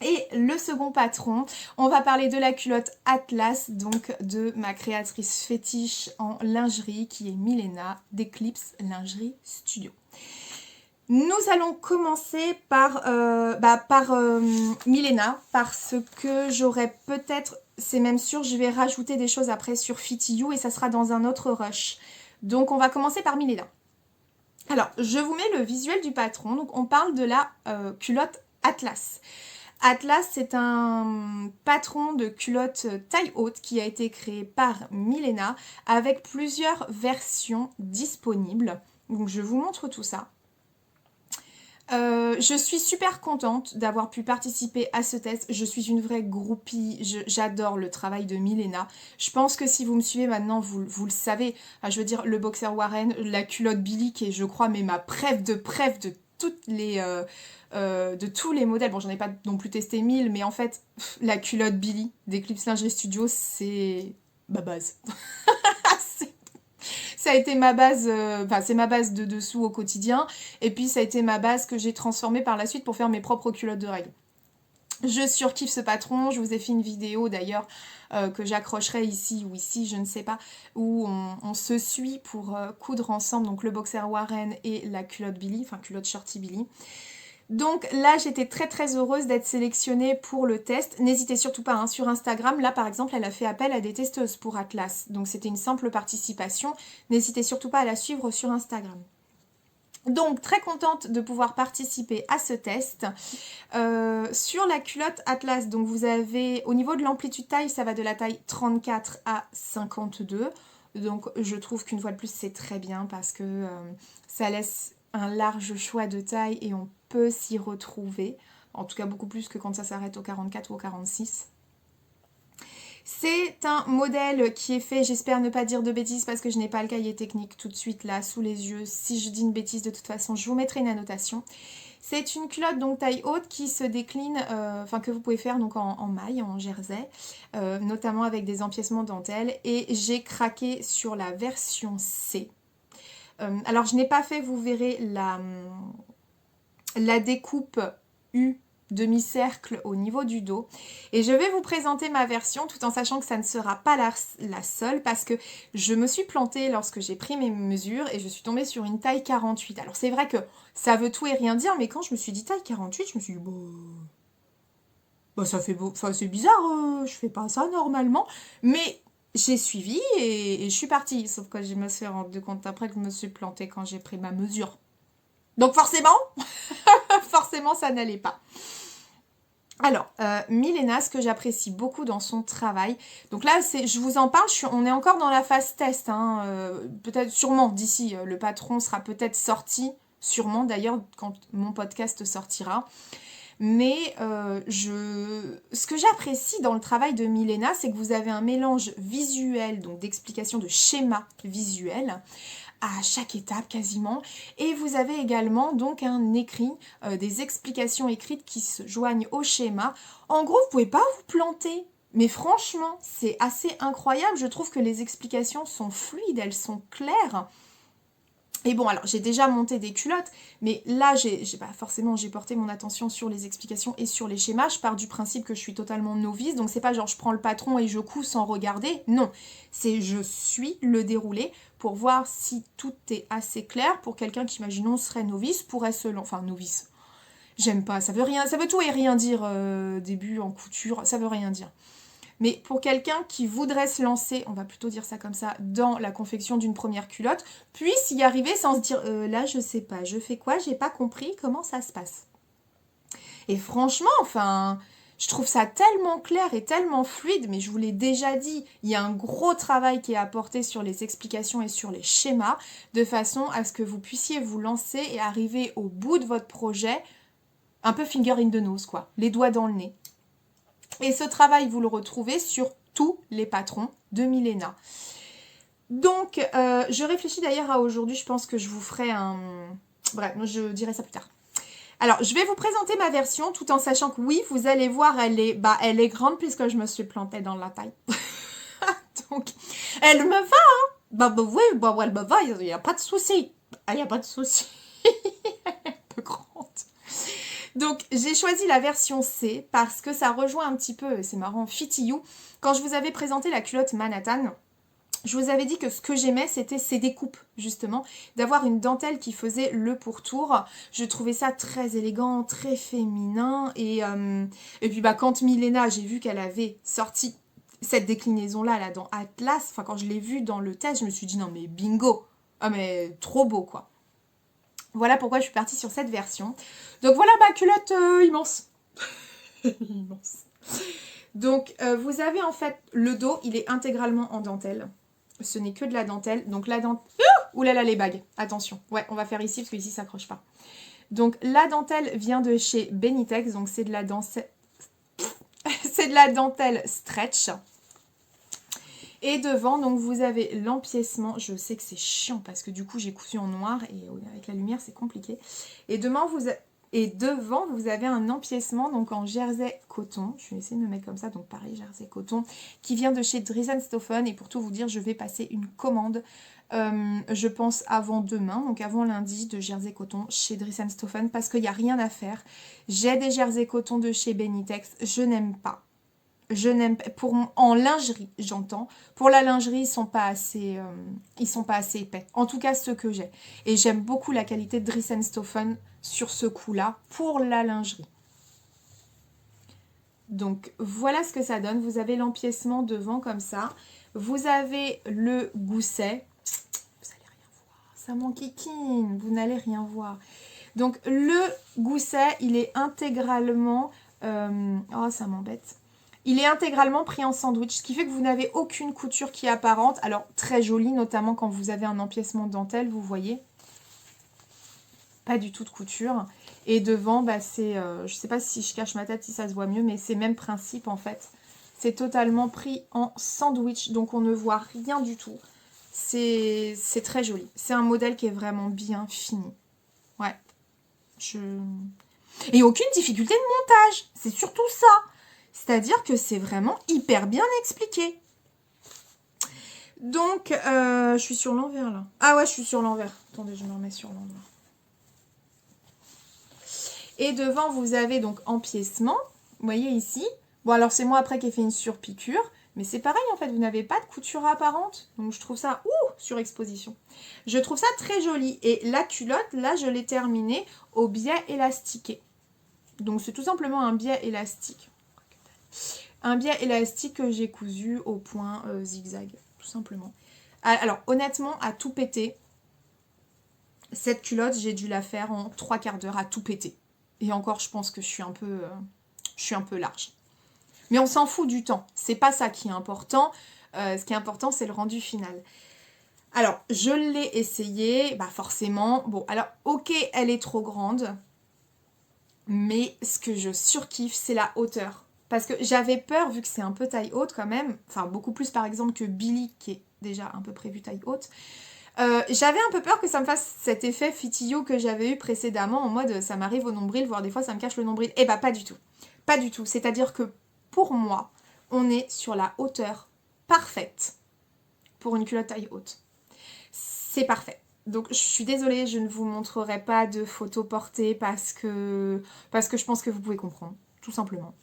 Et le second patron, on va parler de la culotte Atlas, donc de ma créatrice fétiche en lingerie qui est Milena d'Eclipse Lingerie Studio. Nous allons commencer par Milena parce que j'aurai peut-être, c'est même sûr, je vais rajouter des choses après sur Fitty You et ça sera dans un autre rush. Donc on va commencer par Milena. Alors, je vous mets le visuel du patron. Donc on parle de la culotte Atlas. Atlas, c'est un patron de culotte taille haute qui a été créé par Milena avec plusieurs versions disponibles. Donc je vous montre tout ça. Je suis super contente d'avoir pu participer à ce test. Je suis une vraie groupie. J'adore le travail de Milena. Je pense que si vous me suivez maintenant, vous le savez. Je veux dire, le boxer Warren, la culotte Billy, qui est, je crois, mais ma préf de toutes les... de tous les modèles. Bon, j'en ai pas non plus testé 1000, mais en fait, la culotte Billy d'Eclipse Lingerie Studio, c'est ma base. Ça a été ma base, c'est ma base de dessous au quotidien. Et puis, ça a été ma base que j'ai transformée par la suite pour faire mes propres culottes de règles. Je surkiffe ce patron. Je vous ai fait une vidéo d'ailleurs que j'accrocherai ici ou ici, je ne sais pas, où on se suit pour coudre ensemble donc le boxer Warren et la culotte Billy, enfin culotte shorty Billy. Donc là, j'étais très très heureuse d'être sélectionnée pour le test. N'hésitez surtout pas, hein, sur Instagram, là par exemple, elle a fait appel à des testeuses pour Atlas. Donc c'était une simple participation. N'hésitez surtout pas à la suivre sur Instagram. Donc très contente de pouvoir participer à ce test. Sur la culotte Atlas, donc vous avez, au niveau de l'amplitude taille, ça va de la taille 34 à 52. Donc je trouve qu'une fois de plus, c'est très bien parce que ça laisse un large choix de taille et on peut s'y retrouver. En tout cas, beaucoup plus que quand ça s'arrête au 44 ou au 46. C'est un modèle qui est fait, j'espère ne pas dire de bêtises parce que je n'ai pas le cahier technique tout de suite là sous les yeux. Si je dis une bêtise, de toute façon, je vous mettrai une annotation. C'est une culotte donc taille haute qui se décline, enfin que vous pouvez faire donc en maille, en jersey, notamment avec des empiècements dentelle. Et j'ai craqué sur la version C. Alors je n'ai pas fait, vous verrez, la découpe U demi-cercle au niveau du dos. Et je vais vous présenter ma version tout en sachant que ça ne sera pas la seule parce que je me suis plantée lorsque j'ai pris mes mesures et je suis tombée sur une taille 48. Alors c'est vrai que ça veut tout et rien dire, mais quand je me suis dit taille 48, je me suis dit ça fait beau, enfin c'est bizarre, je fais pas ça normalement, mais j'ai suivi et je suis partie. Sauf que je me suis rendu compte après que je me suis plantée quand j'ai pris ma mesure. Donc forcément, forcément ça n'allait pas. Alors, Milena, ce que j'apprécie beaucoup dans son travail, donc là, je vous en parle, on est encore dans la phase test, hein, peut-être, sûrement, d'ici, le patron sera peut-être sorti, sûrement d'ailleurs, quand mon podcast sortira. Mais ce que j'apprécie dans le travail de Milena, c'est que vous avez un mélange visuel, donc d'explications de schémas visuels, à chaque étape quasiment. Et vous avez également donc un écrit, des explications écrites qui se joignent au schéma. En gros, vous pouvez pas vous planter. Mais franchement, c'est assez incroyable. Je trouve que les explications sont fluides, elles sont claires. Et bon, alors j'ai déjà monté des culottes, mais là, forcément, j'ai porté mon attention sur les explications et sur les schémas. Je pars du principe que je suis totalement novice, donc c'est pas genre je prends le patron et je couds sans regarder. Non, c'est je suis le déroulé pour voir si tout est assez clair pour quelqu'un qui, imaginons, serait novice, pourrait se lancer. Enfin, novice, j'aime pas, ça veut tout et rien dire, début en couture, ça veut rien dire. Mais pour quelqu'un qui voudrait se lancer, on va plutôt dire ça comme ça, dans la confection d'une première culotte, puisse y arriver sans se dire là je sais pas, je fais quoi, j'ai pas compris comment ça se passe. Et franchement, enfin, je trouve ça tellement clair et tellement fluide, mais je vous l'ai déjà dit, il y a un gros travail qui est apporté sur les explications et sur les schémas, de façon à ce que vous puissiez vous lancer et arriver au bout de votre projet, un peu finger in the nose quoi, les doigts dans le nez. Et ce travail, vous le retrouvez sur tous les patrons de Milena. Donc, je réfléchis d'ailleurs à aujourd'hui, je pense que je vous ferai un... Bref, je dirai ça plus tard. Alors, je vais vous présenter ma version, tout en sachant que oui, vous allez voir, elle est grande puisque je me suis plantée dans la taille. Donc, elle me va, hein. Oui, elle me va, il n'y a pas de souci. Il n'y a pas de souci. Un peu grande. Donc, j'ai choisi la version C parce que ça rejoint un petit peu, c'est marrant, Fitty You. Quand je vous avais présenté la culotte Manhattan, je vous avais dit que ce que j'aimais, c'était ces découpes, justement. D'avoir une dentelle qui faisait le pourtour. Je trouvais ça très élégant, très féminin. Et puis, quand Milena, j'ai vu qu'elle avait sorti cette déclinaison-là, là, dans Atlas, enfin, quand je l'ai vue dans le test, je me suis dit, non, mais bingo. Ah, mais trop beau, quoi. Voilà pourquoi je suis partie sur cette version. Donc voilà ma culotte immense. Immense. Donc vous avez en fait le dos, il est intégralement en dentelle. Ce n'est que de la dentelle. Donc la dentelle... Ouh là là, les bagues. Attention. Ouais, on va faire ici parce qu'ici ça accroche pas. Donc la dentelle vient de chez Benitex. Donc c'est de la dentelle... c'est de la dentelle stretch. Et devant, donc vous avez l'empiècement. Je sais que c'est chiant parce que du coup j'ai cousu en noir et avec la lumière c'est compliqué. Et devant vous avez un empiècement donc en jersey coton. Je vais essayer de me mettre comme ça, donc pareil, jersey coton, qui vient de chez Dries & Stoffen. Et pour tout vous dire, je vais passer une commande, je pense avant demain, donc avant lundi, de jersey coton chez Dries & Stoffen parce qu'il n'y a rien à faire. J'ai des jersey coton de chez Benitex, je n'aime pas. Je n'aime pas, en lingerie, j'entends. Pour la lingerie, ils sont pas assez épais. En tout cas, ceux que j'ai. Et j'aime beaucoup la qualité de Dries & Stoffen sur ce coup-là, pour la lingerie. Donc, voilà ce que ça donne. Vous avez l'empiècement devant, comme ça. Vous avez le gousset. Vous n'allez rien voir. Ça m'enquiquine. Vous n'allez rien voir. Donc, le gousset, il est intégralement... Oh, ça m'embête. Il est intégralement pris en sandwich, ce qui fait que vous n'avez aucune couture qui est apparente. Alors, très joli, notamment quand vous avez un empiècement de dentelle, vous voyez. Pas du tout de couture. Et devant, c'est... je sais pas si je cache ma tête, si ça se voit mieux, mais c'est le même principe, en fait. C'est totalement pris en sandwich, donc on ne voit rien du tout. C'est très joli. C'est un modèle qui est vraiment bien fini. Ouais. Et aucune difficulté de montage. C'est surtout ça. C'est-à-dire que c'est vraiment hyper bien expliqué. Donc, je suis sur l'envers là. Ah ouais, je suis sur l'envers. Attendez, je me remets sur l'envers. Et devant, vous avez donc empiècement. Vous voyez ici. Bon, alors c'est moi après qui ai fait une surpiqûre. Mais c'est pareil, en fait, vous n'avez pas de couture apparente. Donc, je trouve ça... surexposition. Je trouve ça très joli. Et la culotte, là, je l'ai terminée au biais élastiqué. Donc, c'est tout simplement un biais élastique. Un biais élastique que j'ai cousu au point zigzag, tout simplement. Alors, honnêtement, à tout péter, cette culotte, j'ai dû la faire en 3/4 d'heure à tout péter. Et encore, je pense que je suis un peu large. Mais on s'en fout du temps. C'est pas ça qui est important. Ce qui est important, c'est le rendu final. Alors, je l'ai essayé. Bah forcément. Bon, alors, ok, elle est trop grande. Mais ce que je surkiffe, c'est la hauteur. Parce que j'avais peur, vu que c'est un peu taille haute quand même. Enfin, beaucoup plus par exemple que Billy, qui est déjà un peu prévu taille haute. J'avais un peu peur que ça me fasse cet effet fitillo que j'avais eu précédemment. En mode, ça m'arrive au nombril, voire des fois ça me cache le nombril. Eh bah, pas du tout. Pas du tout. C'est-à-dire que pour moi, on est sur la hauteur parfaite pour une culotte taille haute. C'est parfait. Donc je suis désolée, je ne vous montrerai pas de photos portées parce que je pense que vous pouvez comprendre, tout simplement.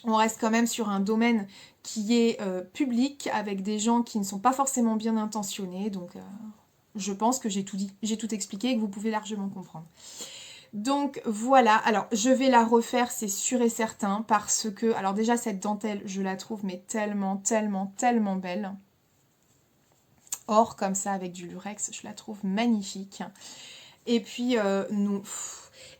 On reste quand même sur un domaine qui est public avec des gens qui ne sont pas forcément bien intentionnés. Donc je pense que j'ai tout dit, j'ai tout expliqué et que vous pouvez largement comprendre. Donc voilà, alors je vais la refaire, c'est sûr et certain, parce que, alors déjà cette dentelle, je la trouve mais tellement, tellement, tellement belle. Or, comme ça, avec du lurex, je la trouve magnifique. Et puis, nous...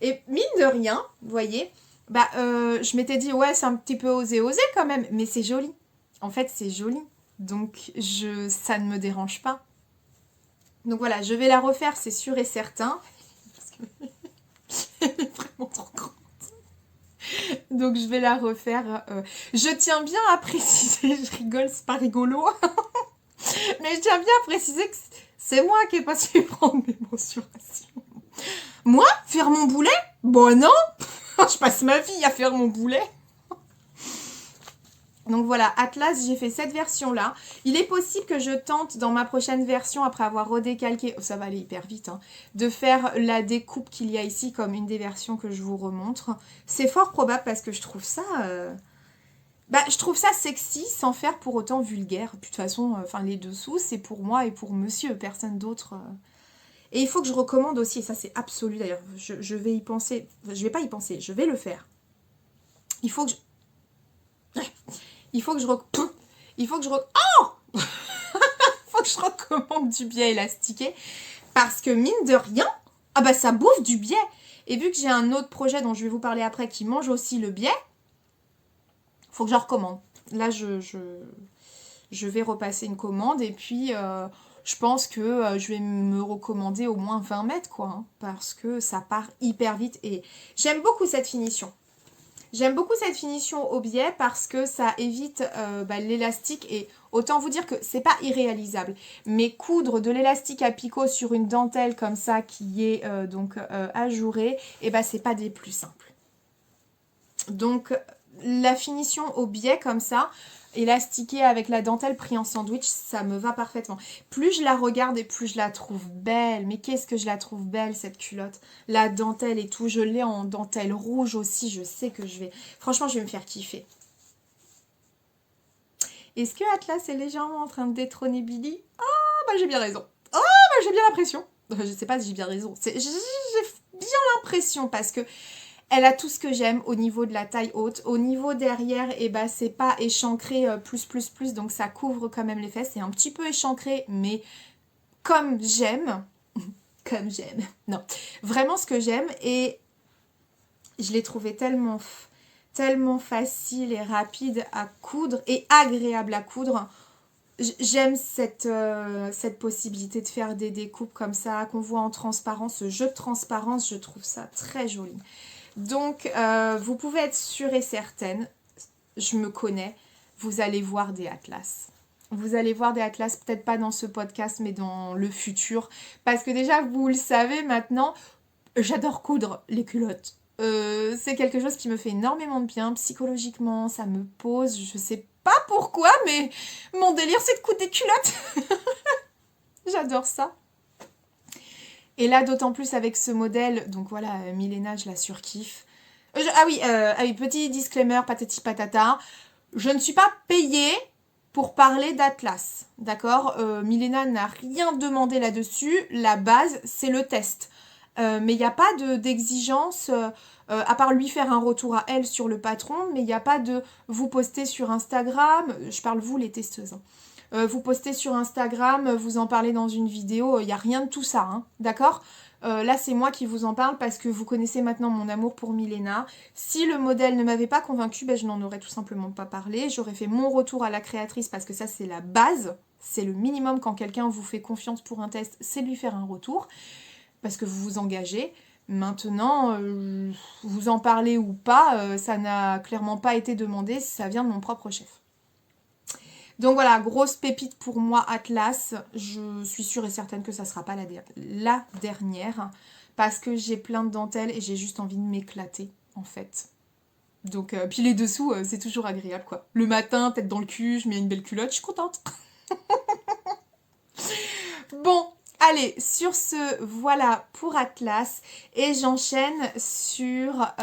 Et mine de rien, vous voyez, bah, je m'étais dit, ouais, c'est un petit peu osé quand même, mais c'est joli. En fait, c'est joli. Donc, ça ne me dérange pas. Donc voilà, je vais la refaire, c'est sûr et certain. Parce que... Elle est vraiment trop grande. Donc je vais la refaire. Je tiens bien à préciser, je rigole, c'est pas rigolo. Mais je tiens bien à préciser que c'est moi qui n'ai pas su prendre mes mensurations. Moi, faire mon boulet? Bon non, je passe ma vie à faire mon boulet. Donc voilà, Atlas, j'ai fait cette version-là. Il est possible que je tente dans ma prochaine version, après avoir redécalqué, ça va aller hyper vite, hein, de faire la découpe qu'il y a ici comme une des versions que je vous remontre. C'est fort probable parce que je trouve ça... je trouve ça sexy sans faire pour autant vulgaire. Puis de toute façon, les dessous, c'est pour moi et pour monsieur, personne d'autre. Et il faut que je recommande aussi, et ça c'est absolu d'ailleurs, je vais y penser, je vais pas y penser, je vais le faire. Il faut que je... Il faut que je recommande du biais élastiqué, parce que mine de rien, ça bouffe du biais. Et vu que j'ai un autre projet dont je vais vous parler après qui mange aussi le biais, faut que je recommande. Là, je vais repasser une commande et puis je pense que je vais me recommander au moins 20 mètres, quoi. Hein, parce que ça part hyper vite et j'aime beaucoup cette finition. J'aime beaucoup cette finition au biais parce que ça évite l'élastique et autant vous dire que c'est pas irréalisable. Mais coudre de l'élastique à picot sur une dentelle comme ça qui est ajourée, c'est pas des plus simples. Donc la finition au biais comme ça, élastiquée avec la dentelle pris en sandwich, ça me va parfaitement. Plus je la regarde et plus je la trouve belle. Mais qu'est-ce que je la trouve belle cette culotte. La dentelle et tout, je l'ai en dentelle rouge aussi, je sais que je vais... Franchement, je vais me faire kiffer. Est-ce que Atlas est légèrement en train de détrôner Billy? J'ai bien raison. J'ai bien l'impression. Je sais pas si j'ai bien raison. J'ai bien l'impression parce que elle a tout ce que j'aime au niveau de la taille haute. Au niveau derrière, c'est pas échancré plus, donc ça couvre quand même les fesses. C'est un petit peu échancré, mais comme j'aime. Comme j'aime. Non, vraiment ce que j'aime. Et je l'ai trouvé tellement facile et rapide à coudre et agréable à coudre. J'aime cette possibilité de faire des découpes comme ça, qu'on voit en transparence. Ce jeu de transparence, je trouve ça très joli. Donc, vous pouvez être sûre et certaine, je me connais, vous allez voir des Atlas. Vous allez voir des Atlas, peut-être pas dans ce podcast, mais dans le futur. Parce que déjà, vous le savez maintenant, J'adore coudre les culottes. C'est quelque chose qui me fait énormément de bien psychologiquement, ça me pose, je sais pas pourquoi, mais mon délire c'est de coudre des culottes. J'adore ça. Et là, d'autant plus avec ce modèle, donc voilà, Milena, je la surkiffe. Ah oui, petit disclaimer, patati patata, je ne suis pas payée pour parler d'Atlas, d'accord. Milena n'a rien demandé là-dessus, la base, c'est le test. Mais il n'y a pas d'exigence, à part lui faire un retour à elle sur le patron, mais il n'y a pas de vous poster sur Instagram, je parle vous les testeuses, hein. Vous postez sur Instagram, vous en parlez dans une vidéo, il n'y a rien de tout ça, hein, d'accord. Là, c'est moi qui vous en parle parce que vous connaissez maintenant mon amour pour Milena. Si le modèle ne m'avait pas convaincue, ben, je n'en aurais tout simplement pas parlé. J'aurais fait mon retour à la créatrice parce que ça, c'est la base. C'est le minimum quand quelqu'un vous fait confiance pour un test, c'est de lui faire un retour parce que vous vous engagez. Maintenant, vous en parlez ou pas, ça n'a clairement pas été demandé, ça vient de mon propre chef. Donc voilà, grosse pépite pour moi, Atlas. Je suis sûre et certaine que ça ne sera pas la dernière. Parce que j'ai plein de dentelles et j'ai juste envie de m'éclater, en fait. Donc, puis les dessous, c'est toujours agréable, quoi. Le matin, tête dans le cul, je mets une belle culotte, je suis contente. Bon, allez, sur ce, voilà pour Atlas. Et j'enchaîne sur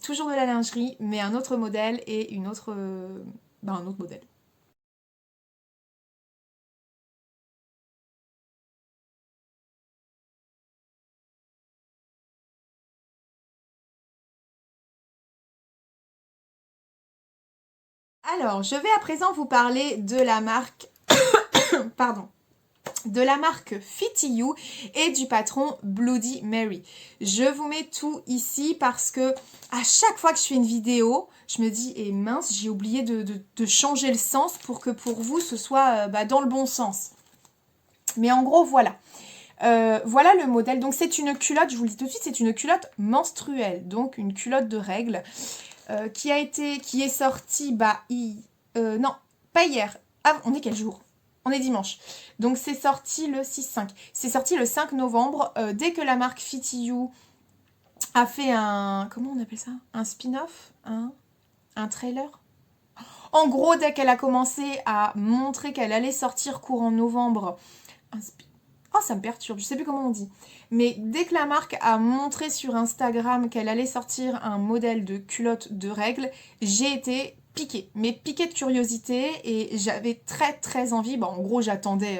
toujours de la lingerie, mais un autre modèle et un autre modèle. Alors, je vais à présent vous parler de la marque, pardon, de la marque Fitty You et du patron Bloody Mary. Je vous mets tout ici parce que à chaque fois que je fais une vidéo, je me dis, eh mince, j'ai oublié de changer le sens pour que pour vous, ce soit dans le bon sens. Mais en gros, voilà. Voilà le modèle. Donc, c'est une culotte, je vous le dis tout de suite, c'est une culotte menstruelle. Donc, une culotte de règles. Qui est sorti, non, pas hier. Ah, on est quel jour? On est dimanche. Donc c'est sorti le 6-5. C'est sorti le 5 novembre, dès que la marque Fitty You a fait comment on appelle ça? Un spin-off? Un trailer? En gros, dès qu'elle a commencé à montrer qu'elle allait sortir courant novembre, oh, ça me perturbe, je sais plus comment on dit. Mais dès que la marque a montré sur Instagram qu'elle allait sortir un modèle de culotte de règles, j'ai été piquée. Mais piquée de curiosité et j'avais très très envie. Bon, en gros, j'attendais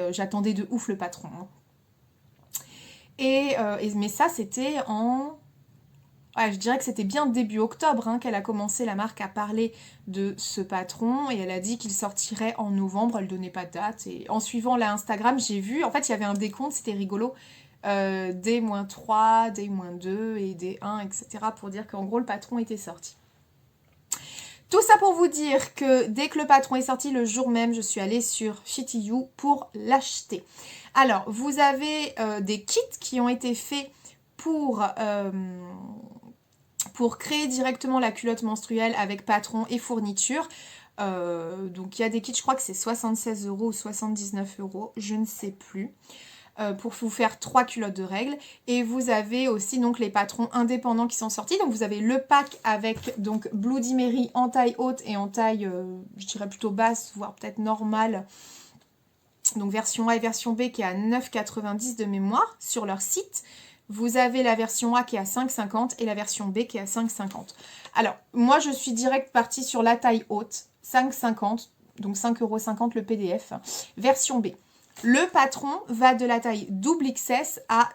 de ouf le patron, hein. Mais ça, c'était en... Ouais, je dirais que c'était bien début octobre, hein, qu'elle a commencé, la marque, à parler de ce patron. Et elle a dit qu'il sortirait en novembre. Elle donnait pas de date. Et en suivant la Instagram, j'ai vu... En fait, il y avait un décompte, c'était rigolo. D-3, D-2 et D1, etc. pour dire qu'en gros, le patron était sorti. Tout ça pour vous dire que dès que le patron est sorti, le jour même, je suis allée sur Fitty You pour l'acheter. Alors, vous avez des kits qui ont été faits pour créer directement la culotte menstruelle avec patron et fourniture. Donc il y a des kits, je crois que c'est 76 € ou 79 €, je ne sais plus, pour vous faire 3 culottes de règles. Et vous avez aussi donc les patrons indépendants qui sont sortis. Donc vous avez le pack avec donc Bloody Mary en taille haute et en taille, je dirais plutôt basse, voire peut-être normale. Donc version A et version B qui est à 9,90 € de mémoire sur leur site. Vous avez la version A qui est à 5,50 € et la version B qui est à 5,50 €. Alors, moi, je suis direct partie sur la taille haute, 5,50 €, donc 5,50 € le PDF. Version B. Le patron va de la taille double XS à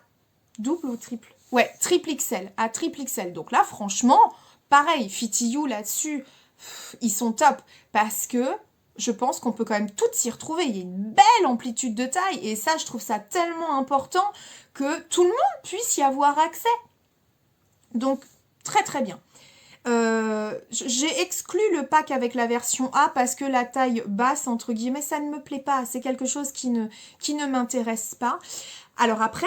double ou triple? Ouais, triple XL, à triple XL. Donc là, franchement, pareil, Fitty You là-dessus, ils sont top parce que je pense qu'on peut quand même toutes s'y retrouver. Il y a une belle amplitude de taille et ça, je trouve ça tellement important que tout le monde puisse y avoir accès. Donc, très très bien. J'ai exclu le pack avec la version A parce que la taille basse, entre guillemets, ça ne me plaît pas. C'est quelque chose qui ne m'intéresse pas. Alors après,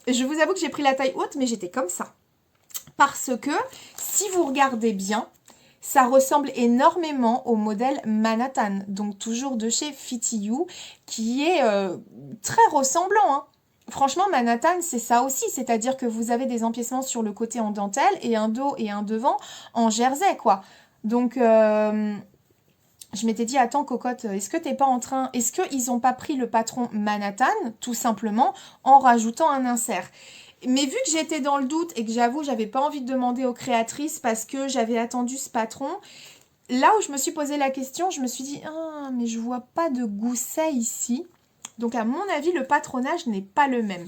je vous avoue que j'ai pris la taille haute, mais j'étais comme ça. Parce que, si vous regardez bien, ça ressemble énormément au modèle Manhattan, donc toujours de chez Fitty You, qui est très ressemblant, hein. franchement, Manhattan, c'est ça aussi. C'est-à-dire que vous avez des empiècements sur le côté en dentelle et un dos et un devant en jersey, quoi. Donc, je m'étais dit, attends, cocotte, est-ce que t'es pas en train... Est-ce qu'ils ont pas pris le patron Manhattan, tout simplement, en rajoutant un insert? Mais vu que j'étais dans le doute et que j'avoue, j'avais pas envie de demander aux créatrices parce que j'avais attendu ce patron, là où je me suis posé la question, je me suis dit, ah, mais je vois pas de gousset ici. Donc à mon avis, le patronage n'est pas le même.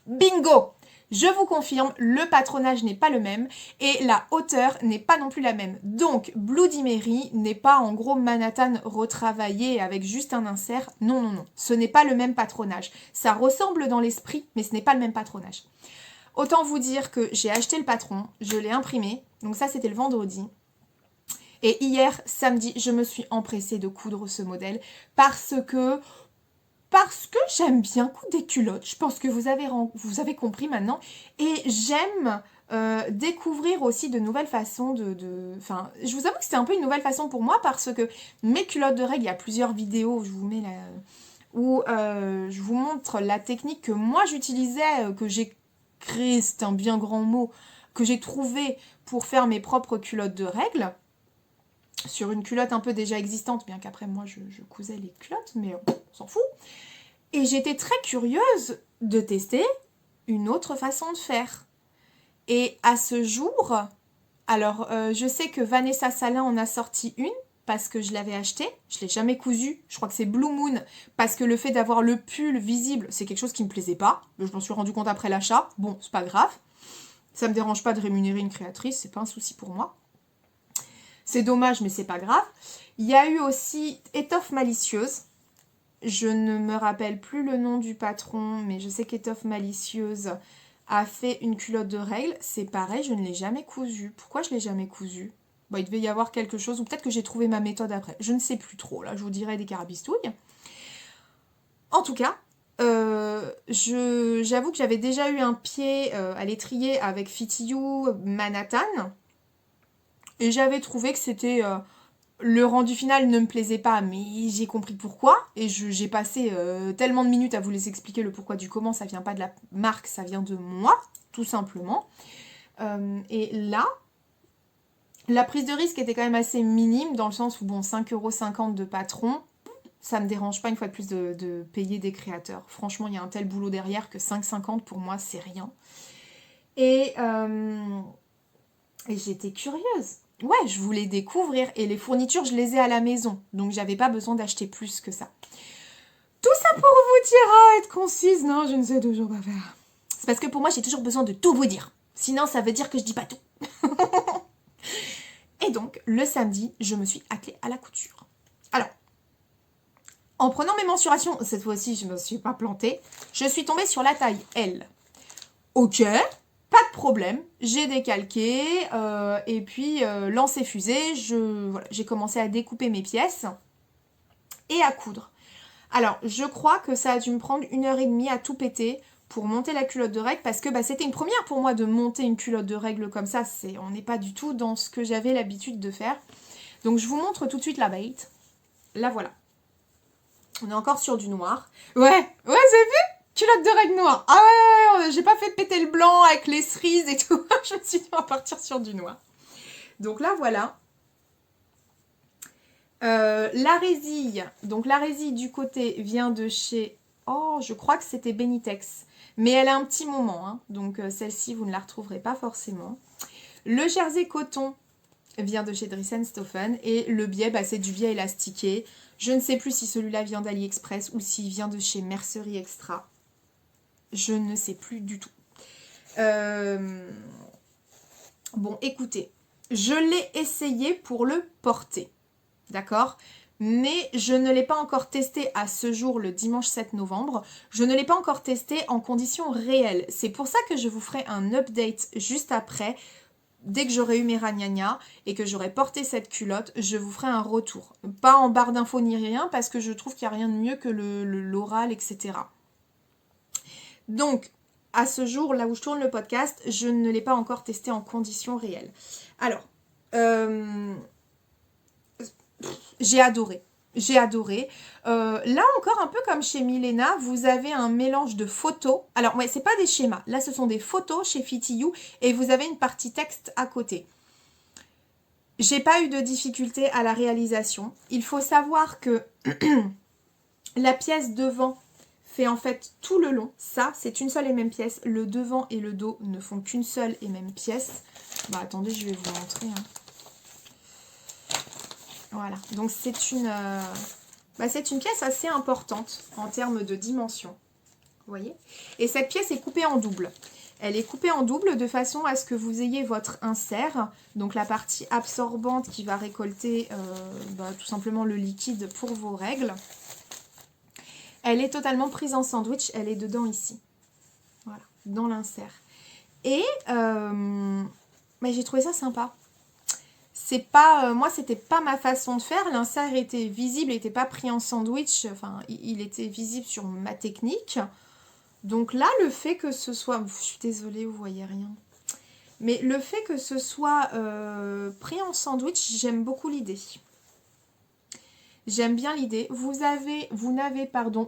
Bingo! Je vous confirme, le patronage n'est pas le même et la hauteur n'est pas non plus la même. Donc, Bloody Mary n'est pas en gros Manhattan retravaillé avec juste un insert. Non, non, non. Ce n'est pas le même patronage. Ça ressemble dans l'esprit, mais ce n'est pas le même patronage. Autant vous dire que j'ai acheté le patron, je l'ai imprimé. Donc ça, c'était le vendredi. Et hier, samedi, je me suis empressée de coudre ce modèle parce que j'aime bien coudre des culottes. Je pense que vous avez compris maintenant. Et j'aime découvrir aussi de nouvelles façons Enfin, je vous avoue que c'était un peu une nouvelle façon pour moi parce que mes culottes de règles, il y a plusieurs vidéos, je vous mets là, où je vous montre la technique que moi j'utilisais, que j'ai créée, c'est un bien grand mot, que j'ai trouvé pour faire mes propres culottes de règles. Sur une culotte un peu déjà existante, bien qu'après moi je cousais les culottes, mais on s'en fout. Et j'étais très curieuse de tester une autre façon de faire. Et à ce jour, alors je sais que Vanessa Salin en a sorti une, parce que je l'avais achetée, je ne l'ai jamais cousue, je crois que c'est Blue Moon, parce que le fait d'avoir le pull visible, c'est quelque chose qui ne me plaisait pas, je m'en suis rendu compte après l'achat, bon, c'est pas grave, ça me dérange pas de rémunérer une créatrice, c'est pas un souci pour moi. C'est dommage, mais c'est pas grave. Il y a eu aussi Étoffe Malicieuse. Je ne me rappelle plus le nom du patron, mais je sais qu'Étoffe Malicieuse a fait une culotte de règles. C'est pareil, je ne l'ai jamais cousue. Pourquoi je ne l'ai jamais cousue? Bon, il devait y avoir quelque chose, ou peut-être que j'ai trouvé ma méthode après. Je ne sais plus trop, là, je vous dirai des carabistouilles. En tout cas, j'avoue que j'avais déjà eu un pied à l'étrier avec Fitty You Manhattan. Et j'avais trouvé que c'était... le rendu final ne me plaisait pas, mais j'ai compris pourquoi. Et j'ai passé tellement de minutes à vous les expliquer le pourquoi du comment. Ça vient pas de la marque, ça vient de moi, tout simplement. Et là, la prise de risque était quand même assez minime, dans le sens où, bon, 5,50 € de patron, ça me dérange pas une fois de plus de payer des créateurs. Franchement, il y a un tel boulot derrière que 5,50 pour moi, c'est rien. Et j'étais curieuse. Ouais, je voulais découvrir. Et les fournitures, je les ai à la maison. Donc, j'avais pas besoin d'acheter plus que ça. Tout ça pour vous dire, être concise. Non, je ne sais toujours pas faire. C'est parce que pour moi, j'ai toujours besoin de tout vous dire. Sinon, ça veut dire que je dis pas tout. Et donc, le samedi, je me suis attelée à la couture. Alors, en prenant mes mensurations, cette fois-ci, je ne me suis pas plantée. Je suis tombée sur la taille L. Ok, pas de problème, j'ai décalqué et puis lancé fusée, j'ai commencé à découper mes pièces et à coudre. Alors, je crois que ça a dû me prendre 1h30 à tout péter pour monter la culotte de règle parce que c'était une première pour moi de monter une culotte de règle comme ça. On n'est pas du tout dans ce que j'avais l'habitude de faire. Donc, je vous montre tout de suite la bête. La voilà. On est encore sur du noir. Ouais, c'est vu? Culotte de règle noire. Ah ouais, j'ai pas fait péter le blanc avec les cerises et tout. Je me suis dit, on va partir sur du noir. Donc là, voilà. La résille. Donc la résille du côté vient de chez... Oh, je crois que c'était Benitex. Mais elle a un petit moment. Hein. Donc celle-ci, vous ne la retrouverez pas forcément. Le jersey coton vient de chez Dressenstoffen. Et le biais, c'est du biais élastiqué. Je ne sais plus si celui-là vient d'AliExpress ou s'il vient de chez Mercerie Extra. Je ne sais plus du tout. Bon, écoutez, je l'ai essayé pour le porter, d'accord? Mais je ne l'ai pas encore testé à ce jour, le dimanche 7 novembre. Je ne l'ai pas encore testé en conditions réelles. C'est pour ça que je vous ferai un update juste après. Dès que j'aurai eu mes ragnagnas et que j'aurai porté cette culotte, je vous ferai un retour. Pas en barre d'infos ni rien, parce que je trouve qu'il n'y a rien de mieux que l'oral, etc. Donc, à ce jour, là où je tourne le podcast, je ne l'ai pas encore testé en conditions réelles. Alors, j'ai adoré. J'ai adoré. Là encore, un peu comme chez Milena, vous avez un mélange de photos. Alors, ouais, c'est pas des schémas. Là, ce sont des photos chez Fit You et vous avez une partie texte à côté. J'ai pas eu de difficulté à la réalisation. Il faut savoir que la pièce devant fait en fait tout le long. Ça, c'est une seule et même pièce. Le devant et le dos ne font qu'une seule et même pièce. Bah, attendez, je vais vous montrer. Hein. Voilà. Donc, c'est une pièce assez importante en termes de dimension. Vous voyez? Et cette pièce est coupée en double. Elle est coupée en double de façon à ce que vous ayez votre insert, donc la partie absorbante qui va récolter tout simplement le liquide pour vos règles. Elle est totalement prise en sandwich, elle est dedans ici. Voilà, dans l'insert. Et j'ai trouvé ça sympa. C'est pas, moi, c'était pas ma façon de faire. L'insert était visible, il n'était pas pris en sandwich. Enfin, il était visible sur ma technique. Donc là, le fait que ce soit... Je suis désolée, vous voyez rien. Mais le fait que ce soit pris en sandwich, j'aime beaucoup l'idée. J'aime bien l'idée. Vous n'avez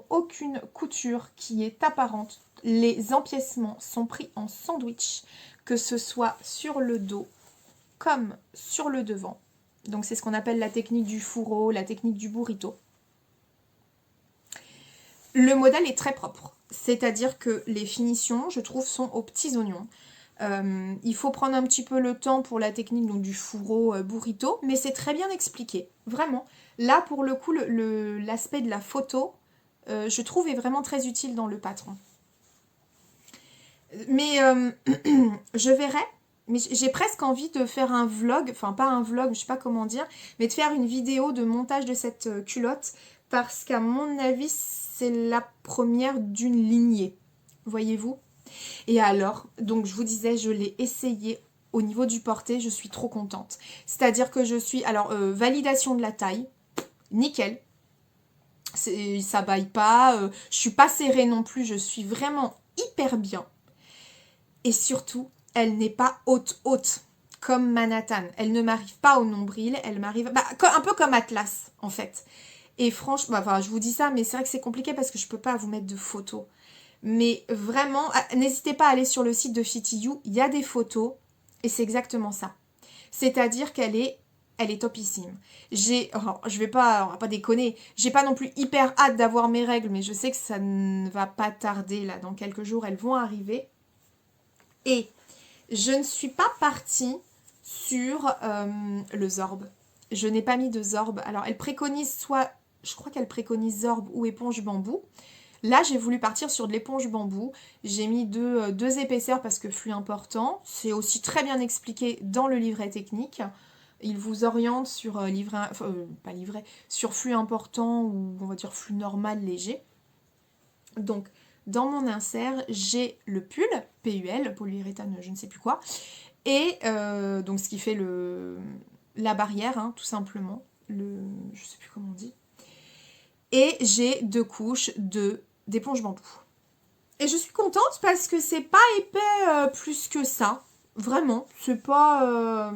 aucune couture qui est apparente. Les empiècements sont pris en sandwich, que ce soit sur le dos comme sur le devant. Donc c'est ce qu'on appelle la technique du fourreau, la technique du burrito. Le modèle est très propre, c'est-à-dire que les finitions, je trouve, sont aux petits oignons. Il faut prendre un petit peu le temps pour la technique donc, du fourreau burrito, mais c'est très bien expliqué, vraiment. Là, pour le coup, l'aspect de la photo, je trouve, est vraiment très utile dans le patron. Mais je verrai, mais j'ai presque envie de faire un vlog, enfin pas un vlog, je sais pas comment dire, mais de faire une vidéo de montage de cette culotte, parce qu'à mon avis, c'est la première d'une lignée, voyez-vous. Et alors, donc je vous disais, je l'ai essayé au niveau du porté, je suis trop contente. C'est-à-dire que je suis, alors, validation de la taille, nickel. Ça baille pas, je suis pas serrée non plus, je suis vraiment hyper bien. Et surtout, elle n'est pas haute, comme Manhattan. Elle ne m'arrive pas au nombril, elle m'arrive... un peu comme Atlas, en fait. Et franchement, je vous dis ça, mais c'est vrai que c'est compliqué parce que je peux pas vous mettre de photos. Mais vraiment, n'hésitez pas à aller sur le site de Fit You, il y a des photos, et c'est exactement ça. C'est-à-dire qu'elle est topissime. On va pas déconner, j'ai pas non plus hyper hâte d'avoir mes règles, mais je sais que ça ne va pas tarder, là, dans quelques jours, elles vont arriver. Et je ne suis pas partie sur le Zorb. Je n'ai pas mis de Zorb. Alors, elle préconise je crois qu'elle préconise Zorb ou éponge bambou. Là, j'ai voulu partir sur de l'éponge bambou. J'ai mis deux épaisseurs parce que flux important. C'est aussi très bien expliqué dans le livret technique. Il vous oriente sur sur flux important ou on va dire flux normal léger. Donc, dans mon insert, j'ai le pull, PUL, polyuréthane, je ne sais plus quoi, et donc ce qui fait la barrière, hein, tout simplement, je ne sais plus comment on dit, et j'ai 2 couches d'éponge bambou. Et je suis contente parce que c'est pas épais plus que ça, vraiment, c'est pas...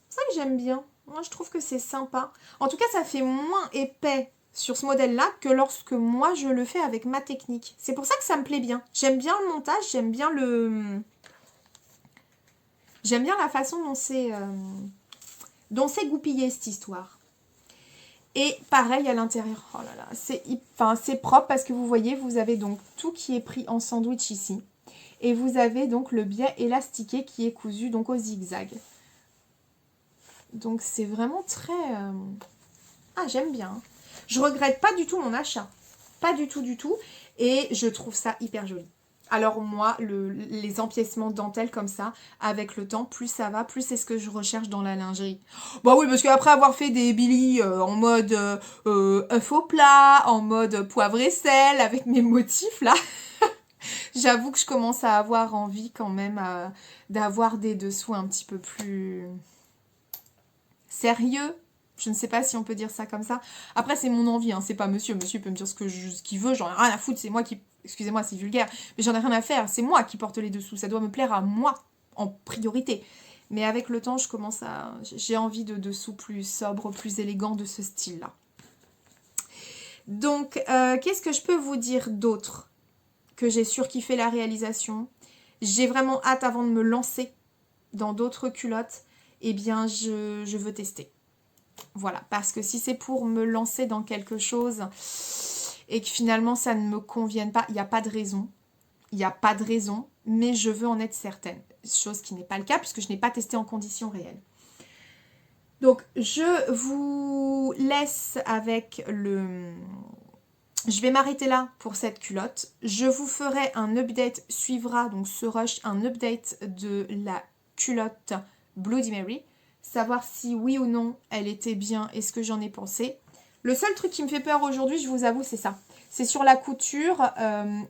c'est ça que j'aime bien, moi je trouve que c'est sympa. En tout cas, ça fait moins épais sur ce modèle-là que lorsque moi je le fais avec ma technique. C'est pour ça que ça me plaît bien. J'aime bien le montage, j'aime bien la façon dont c'est goupillé cette histoire. Et pareil à l'intérieur. Oh là là, c'est propre parce que vous voyez, vous avez donc tout qui est pris en sandwich ici. Et vous avez donc le biais élastiqué qui est cousu donc au zigzag. Donc c'est vraiment très... j'aime bien. Hein. Je regrette pas du tout mon achat. Pas du tout, du tout. Et je trouve ça hyper joli. Alors moi, les empiècements dentelle comme ça, avec le temps, plus ça va, plus c'est ce que je recherche dans la lingerie. Bah oui, parce qu'après avoir fait des Billy en mode œuf au plat, en mode poivre et sel, avec mes motifs là, j'avoue que je commence à avoir envie quand même d'avoir des dessous un petit peu plus sérieux. Je ne sais pas si on peut dire ça comme ça. Après, c'est mon envie, hein, c'est pas monsieur. Monsieur peut me dire ce qu'il veut, j'en ai rien à foutre, c'est moi qui... Excusez-moi, c'est vulgaire, mais j'en ai rien à faire. C'est moi qui porte les dessous, ça doit me plaire à moi, en priorité. Mais avec le temps, j'ai envie de dessous plus sobres, plus élégants de ce style-là. Donc, qu'est-ce que je peux vous dire d'autre? Que j'ai surkiffé la réalisation. J'ai vraiment hâte avant de me lancer dans d'autres culottes. Eh bien, je veux tester. Voilà, parce que si c'est pour me lancer dans quelque chose et que finalement ça ne me convienne pas, il n'y a pas de raison. Il n'y a pas de raison, mais je veux en être certaine. Chose qui n'est pas le cas puisque je n'ai pas testé en conditions réelles. Donc, je vous laisse avec le... Je vais m'arrêter là pour cette culotte. Je vous ferai un update, suivra donc ce rush, un update de la culotte Bloody Mary. Savoir si oui ou non elle était bien et ce que j'en ai pensé. Le seul truc qui me fait peur aujourd'hui, je vous avoue, c'est ça. C'est sur la couture,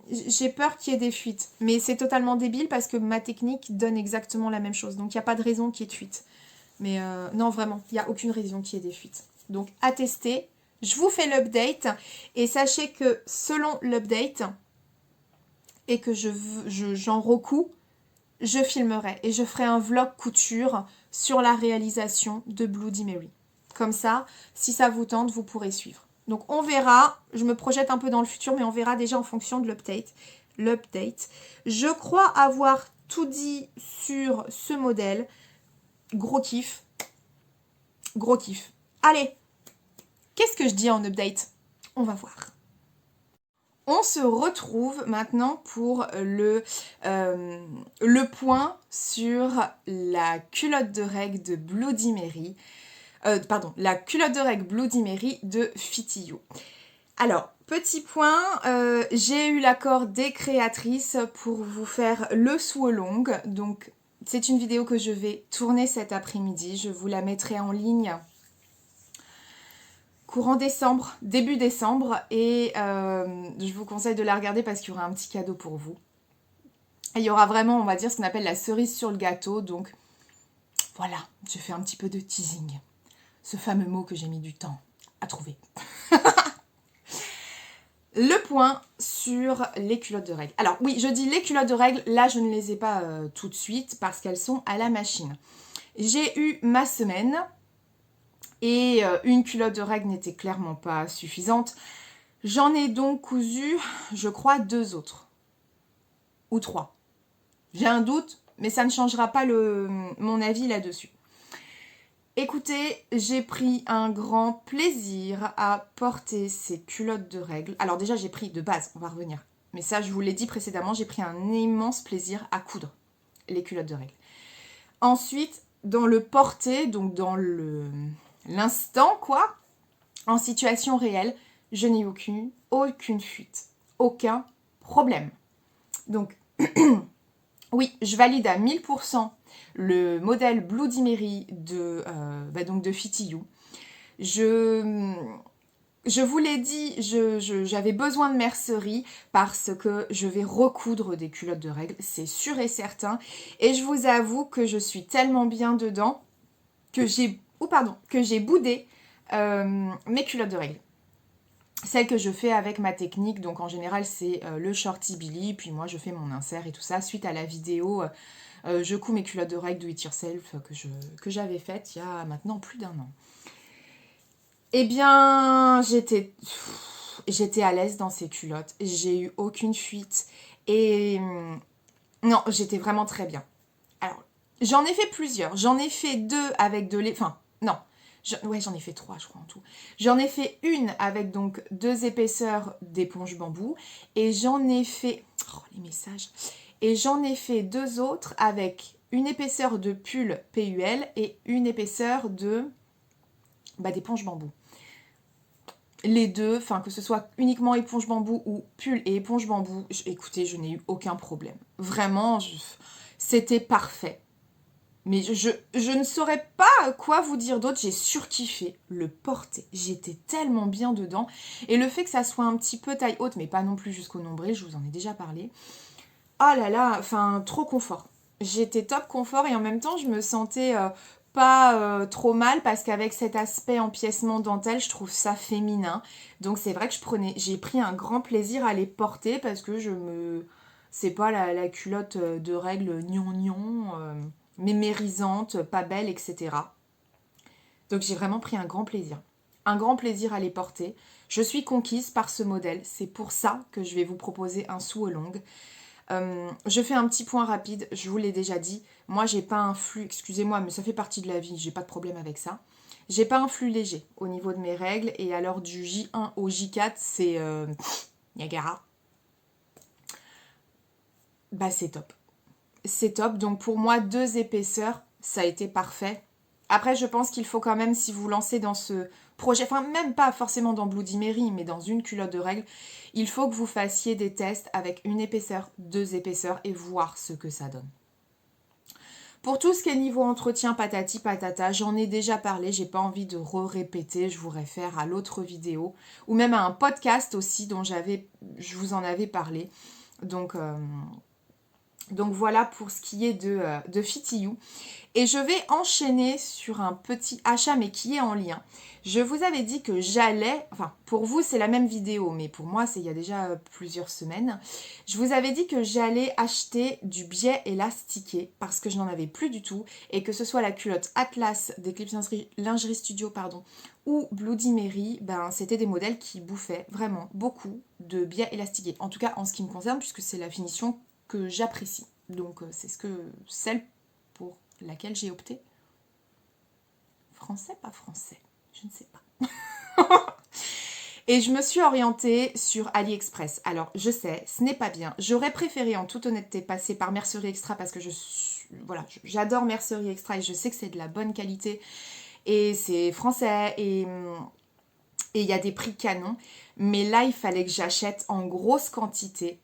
j'ai peur qu'il y ait des fuites. Mais c'est totalement débile parce que ma technique donne exactement la même chose. Donc il n'y a pas de raison qu'il y ait de fuite. Mais non, vraiment, il n'y a aucune raison qu'il y ait des fuites. Donc à tester. Je vous fais l'update et sachez que selon l'update et que j'en recouds, je filmerai et je ferai un vlog couture sur la réalisation de Bloody Mary. Comme ça, si ça vous tente, vous pourrez suivre. Donc on verra, je me projette un peu dans le futur, mais on verra déjà en fonction de l'update. Je crois avoir tout dit sur ce modèle. Gros kiff. Gros kiff. Allez! Qu'est-ce que je dis en update? On va voir. On se retrouve maintenant pour le point sur la culotte de règle de Bloody Mary. La culotte de règle Bloody Mary de Fitty You. Alors, petit point, j'ai eu l'accord des créatrices pour vous faire le sew-along. Donc, c'est une vidéo que je vais tourner cet après-midi. Je vous la mettrai en ligne courant décembre, début décembre, et je vous conseille de la regarder parce qu'il y aura un petit cadeau pour vous. Et il y aura vraiment, on va dire, ce qu'on appelle la cerise sur le gâteau, donc voilà, je fais un petit peu de teasing. Ce fameux mot que j'ai mis du temps à trouver. Le point sur les culottes de règle. Alors oui, je dis les culottes de règle, là je ne les ai pas tout de suite parce qu'elles sont à la machine. J'ai eu ma semaine. Et une culotte de règle n'était clairement pas suffisante. J'en ai donc cousu, je crois, 2 autres. Ou 3. J'ai un doute, mais ça ne changera pas mon avis là-dessus. Écoutez, j'ai pris un grand plaisir à porter ces culottes de règle. Alors déjà, j'ai pris de base, on va revenir. Mais ça, je vous l'ai dit précédemment, j'ai pris un immense plaisir à coudre les culottes de règle. Ensuite, dans le porter, donc dans l'instant, quoi, en situation réelle, je n'ai eu aucune fuite, aucun problème. Donc, oui, je valide à 1000% le modèle Bloody Mary de Fitty You. Je vous l'ai dit, j'avais besoin de mercerie parce que je vais recoudre des culottes de règle, c'est sûr et certain. Et je vous avoue que je suis tellement bien dedans que j'ai boudé mes culottes de règle. Celle que je fais avec ma technique, donc en général c'est le shorty Billy, puis moi je fais mon insert et tout ça. Suite à la vidéo, je couds mes culottes de règle do it yourself que j'avais faite il y a maintenant plus d'1 an. Eh bien, j'étais à l'aise dans ces culottes. J'ai eu aucune fuite. Et non, j'étais vraiment très bien. Alors, j'en ai fait plusieurs. J'en ai fait 2 avec de lait. Enfin, non. J'en ai fait 3, je crois, en tout. J'en ai fait une avec donc 2 épaisseurs d'éponge bambou. Et j'en ai fait... Oh, les messages. Et j'en ai fait 2 autres avec une épaisseur de pull PUL et une épaisseur d'éponge bambou. Les deux, enfin que ce soit uniquement éponge bambou ou pull et éponge bambou, écoutez, je n'ai eu aucun problème. Vraiment, c'était parfait. Mais je ne saurais pas quoi vous dire d'autre, j'ai surkiffé le porter. J'étais tellement bien dedans. Et le fait que ça soit un petit peu taille haute, mais pas non plus jusqu'au nombril, je vous en ai déjà parlé. Oh là là, enfin, trop confort. J'étais top confort et en même temps, je me sentais... pas trop mal parce qu'avec cet aspect empiècement dentelle, je trouve ça féminin. Donc c'est vrai que j'ai pris un grand plaisir à les porter parce que c'est pas la culotte de règle gnon mémérisante, pas belle, etc. Donc j'ai vraiment pris un grand plaisir. un grand plaisir à les porter. Je suis conquise par ce modèle. C'est pour ça que je vais vous proposer un sous long. Je fais un petit point rapide, je vous l'ai déjà dit. Moi, j'ai pas un flux, excusez-moi, mais ça fait partie de la vie, j'ai pas de problème avec ça. J'ai pas un flux léger au niveau de mes règles. Et alors du J1 au J4, c'est Niagara. Bah c'est top. C'est top. Donc pour moi, 2 épaisseurs, ça a été parfait. Après, je pense qu'il faut quand même, si vous lancez dans ce projet, enfin même pas forcément dans Bloody Mary, mais dans une culotte de règles, il faut que vous fassiez des tests avec une épaisseur, 2 épaisseurs et voir ce que ça donne. Pour tout ce qui est niveau entretien patati patata, j'en ai déjà parlé, j'ai pas envie de répéter, je vous réfère à l'autre vidéo, ou même à un podcast aussi dont je vous en avais parlé. Donc voilà pour ce qui est de Fitty You. Et je vais enchaîner sur un petit achat, mais qui est en lien. Je vous avais dit que j'allais, enfin pour vous c'est la même vidéo, mais pour moi c'est il y a déjà plusieurs semaines. Je vous avais dit que j'allais acheter du biais élastiqué parce que je n'en avais plus du tout. Et que ce soit la culotte Atlas d'Eclipse Lingerie Studio, pardon, ou Bloody Mary, ben, c'était des modèles qui bouffaient vraiment beaucoup de biais élastiqué. En tout cas en ce qui me concerne, puisque c'est la finition que j'apprécie. Donc c'est celle pour laquelle j'ai opté. Français, pas français, je ne sais pas. Et je me suis orientée sur AliExpress. Alors je sais, ce n'est pas bien. J'aurais préféré en toute honnêteté passer par Mercerie Extra parce que j'adore Mercerie Extra et je sais que c'est de la bonne qualité. Et c'est français et il y a des prix canons. Mais là, il fallait que j'achète en grosse quantité.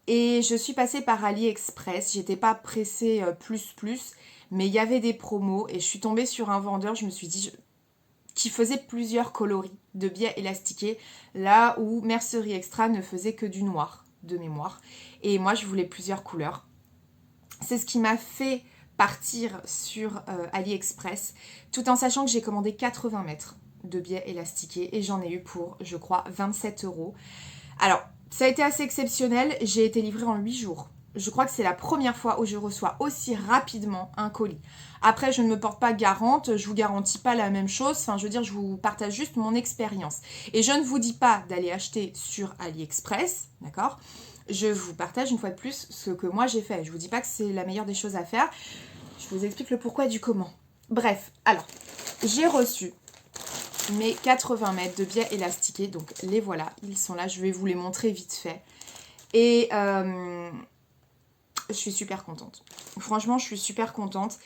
Et je suis passée par AliExpress, j'étais pas pressée mais il y avait des promos et je suis tombée sur un vendeur, je me suis dit, qui faisait plusieurs coloris de biais élastiqués, là où Mercerie Extra ne faisait que du noir, de mémoire. Et moi, je voulais plusieurs couleurs. C'est ce qui m'a fait partir sur AliExpress, tout en sachant que j'ai commandé 80 mètres de biais élastiqués et j'en ai eu pour, je crois, 27 €. Alors, ça a été assez exceptionnel, j'ai été livrée en 8 jours. Je crois que c'est la première fois où je reçois aussi rapidement un colis. Après, je ne me porte pas garante, je vous garantis pas la même chose. Enfin, je veux dire, je vous partage juste mon expérience. Et je ne vous dis pas d'aller acheter sur AliExpress, d'accord? Je vous partage une fois de plus ce que moi j'ai fait. Je vous dis pas que c'est la meilleure des choses à faire. Je vous explique le pourquoi et du comment. Bref, alors, j'ai reçu mes 80 mètres de biais élastiqués, donc les voilà, ils sont là, je vais vous les montrer vite fait. Et je suis super contente. Franchement, je suis super contente.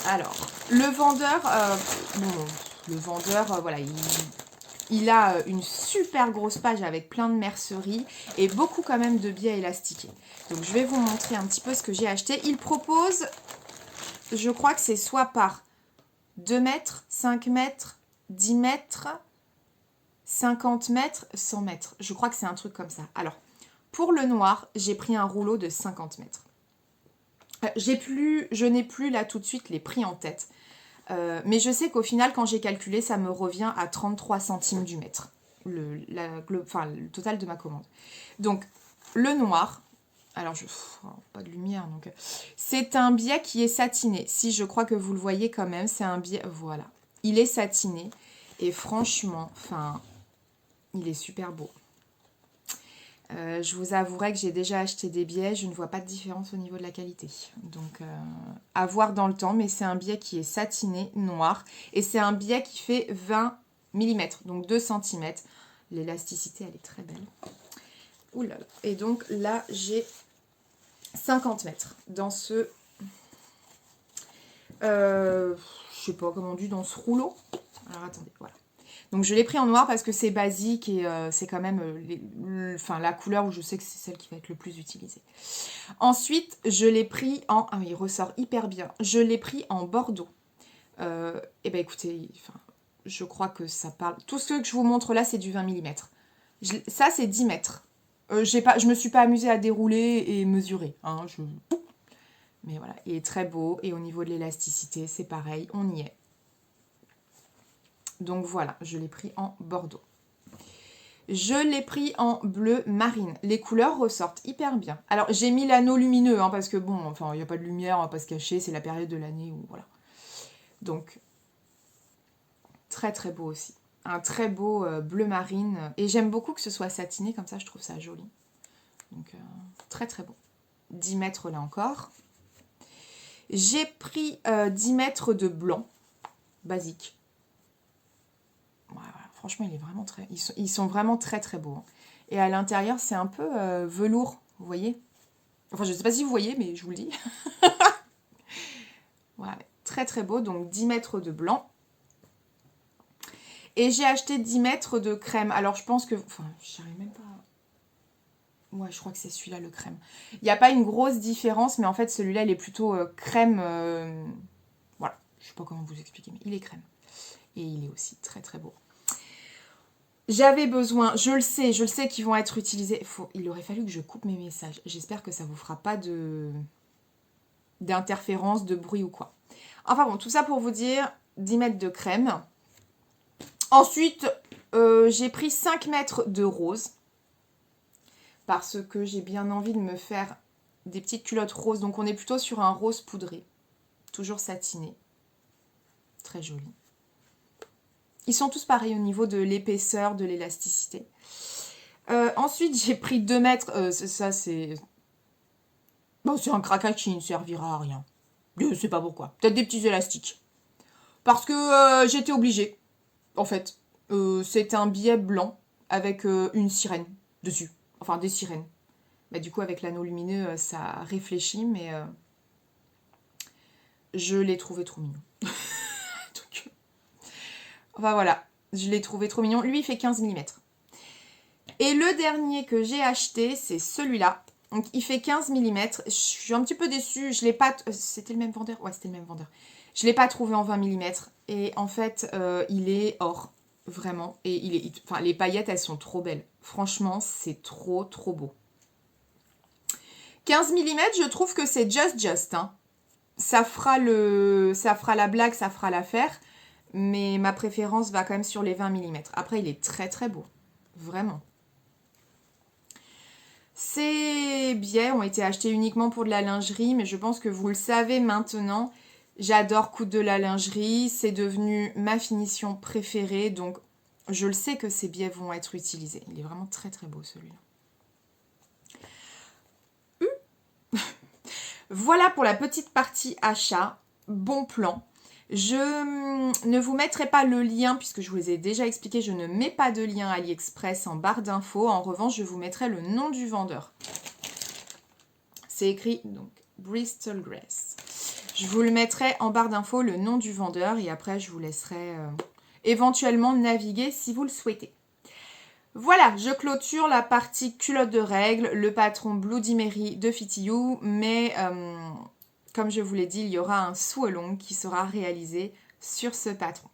Alors, le vendeur, voilà, il a une super grosse page avec plein de merceries et beaucoup quand même de biais élastiqués. Donc, je vais vous montrer un petit peu ce que j'ai acheté. Il propose, je crois que c'est soit par 2 mètres, 5 mètres, 10 mètres, 50 mètres, 100 mètres. Je crois que c'est un truc comme ça. Alors, pour le noir, j'ai pris un rouleau de 50 mètres. Je n'ai plus là tout de suite les prix en tête. Mais je sais qu'au final, quand j'ai calculé, ça me revient à 33 centimes du mètre. Le total de ma commande. Donc, le noir, alors pas de lumière, donc c'est un biais qui est satiné. Si je crois que vous le voyez quand même, c'est un biais, voilà. Il est satiné et franchement, il est super beau. Je vous avouerai que j'ai déjà acheté des biais, je ne vois pas de différence au niveau de la qualité. Donc, à voir dans le temps, mais c'est un biais qui est satiné, noir. Et c'est un biais qui fait 20 mm, donc 2 cm. L'élasticité, elle est très belle. Ouh là là. Et donc là, j'ai 50 mètres dans ce... je sais pas comment on dit, dans ce rouleau. Alors, attendez, voilà. Donc je l'ai pris en noir parce que c'est basique et c'est quand même la couleur où je sais que c'est celle qui va être le plus utilisée. Ensuite, je l'ai pris en... Ah mais il ressort hyper bien. Je l'ai pris en bordeaux. Et ben écoutez, je crois que ça parle... Tout ce que je vous montre là, c'est du 20 mm. Ça, c'est 10 mètres. Je me suis pas amusée à dérouler et mesurer. Hein, mais voilà, il est très beau. Et au niveau de l'élasticité, c'est pareil, on y est. Donc voilà, je l'ai pris en bordeaux. Je l'ai pris en bleu marine. Les couleurs ressortent hyper bien. Alors, j'ai mis l'anneau lumineux, hein, parce que bon, enfin, il n'y a pas de lumière, on va pas se cacher, c'est la période de l'année où, voilà. Donc, très très beau aussi. un très beau bleu marine. Et j'aime beaucoup que ce soit satiné, comme ça je trouve ça joli. Donc très très beau. 10 mètres là encore. J'ai pris 10 mètres de blanc, basique. Voilà, franchement, il est vraiment ils sont vraiment très très beaux. Hein. Et à l'intérieur, c'est un peu velours, vous voyez? Enfin, je ne sais pas si vous voyez, mais je vous le dis. Voilà, très très beau. Donc 10 mètres de blanc. Et j'ai acheté 10 mètres de crème. Alors, je pense que... Enfin, je n'arrive même pas... Ouais, je crois que c'est celui-là, le crème. Il n'y a pas une grosse différence, mais en fait, celui-là, il est plutôt crème... Voilà, je ne sais pas comment vous expliquer, mais il est crème. Et il est aussi très très beau. J'avais besoin, je le sais qu'ils vont être utilisés. Il aurait fallu que je coupe mes messages. J'espère que ça ne vous fera pas d'interférence, de bruit ou quoi. Enfin bon, tout ça pour vous dire 10 mètres de crème. Ensuite, j'ai pris 5 mètres de rose. Parce que j'ai bien envie de me faire des petites culottes roses. Donc on est plutôt sur un rose poudré. Toujours satiné. Très joli. Ils sont tous pareils au niveau de l'épaisseur, de l'élasticité. Ensuite, j'ai pris 2 mètres. Ça, c'est... Bon, c'est un craquage qui ne servira à rien. Je ne sais pas pourquoi. Peut-être des petits élastiques. Parce que j'étais obligée. En fait, c'est un billet blanc avec une sirène dessus. Enfin, des sirènes. Bah, du coup, avec l'anneau lumineux, ça réfléchit, mais je l'ai trouvé trop mignon. Donc, enfin, voilà. Je l'ai trouvé trop mignon. Lui, il fait 15 mm. Et le dernier que j'ai acheté, c'est celui-là. Donc, il fait 15 mm. Je suis un petit peu déçue. Je l'ai pas... C'était le même vendeur? Ouais, c'était le même vendeur. Je ne l'ai pas trouvé en 20 mm. Et en fait, il est or. Vraiment. Et enfin, les paillettes, elles sont trop belles. Franchement, c'est trop, trop beau. 15 mm, je trouve que c'est just. Hein. Ça fera la blague, ça fera l'affaire. Mais ma préférence va quand même sur les 20 mm. Après, il est très, très beau. Vraiment. Ces biais ont été achetés uniquement pour de la lingerie, mais je pense que vous le savez maintenant. J'adore coudre de la lingerie, c'est devenu ma finition préférée, donc je le sais que ces biais vont être utilisés. Il est vraiment très très beau celui-là. Voilà pour la petite partie achat, bon plan. Je ne vous mettrai pas le lien, puisque je vous les ai déjà expliqué, je ne mets pas de lien AliExpress en barre d'infos. En revanche, je vous mettrai le nom du vendeur. C'est écrit donc Bristol Grace. Je vous le mettrai en barre d'infos, le nom du vendeur, et après je vous laisserai éventuellement naviguer si vous le souhaitez. Voilà, je clôture la partie culotte de règles, le patron Bloody Mary de Fitty You, mais comme je vous l'ai dit, il y aura un sew-along qui sera réalisé sur ce patron.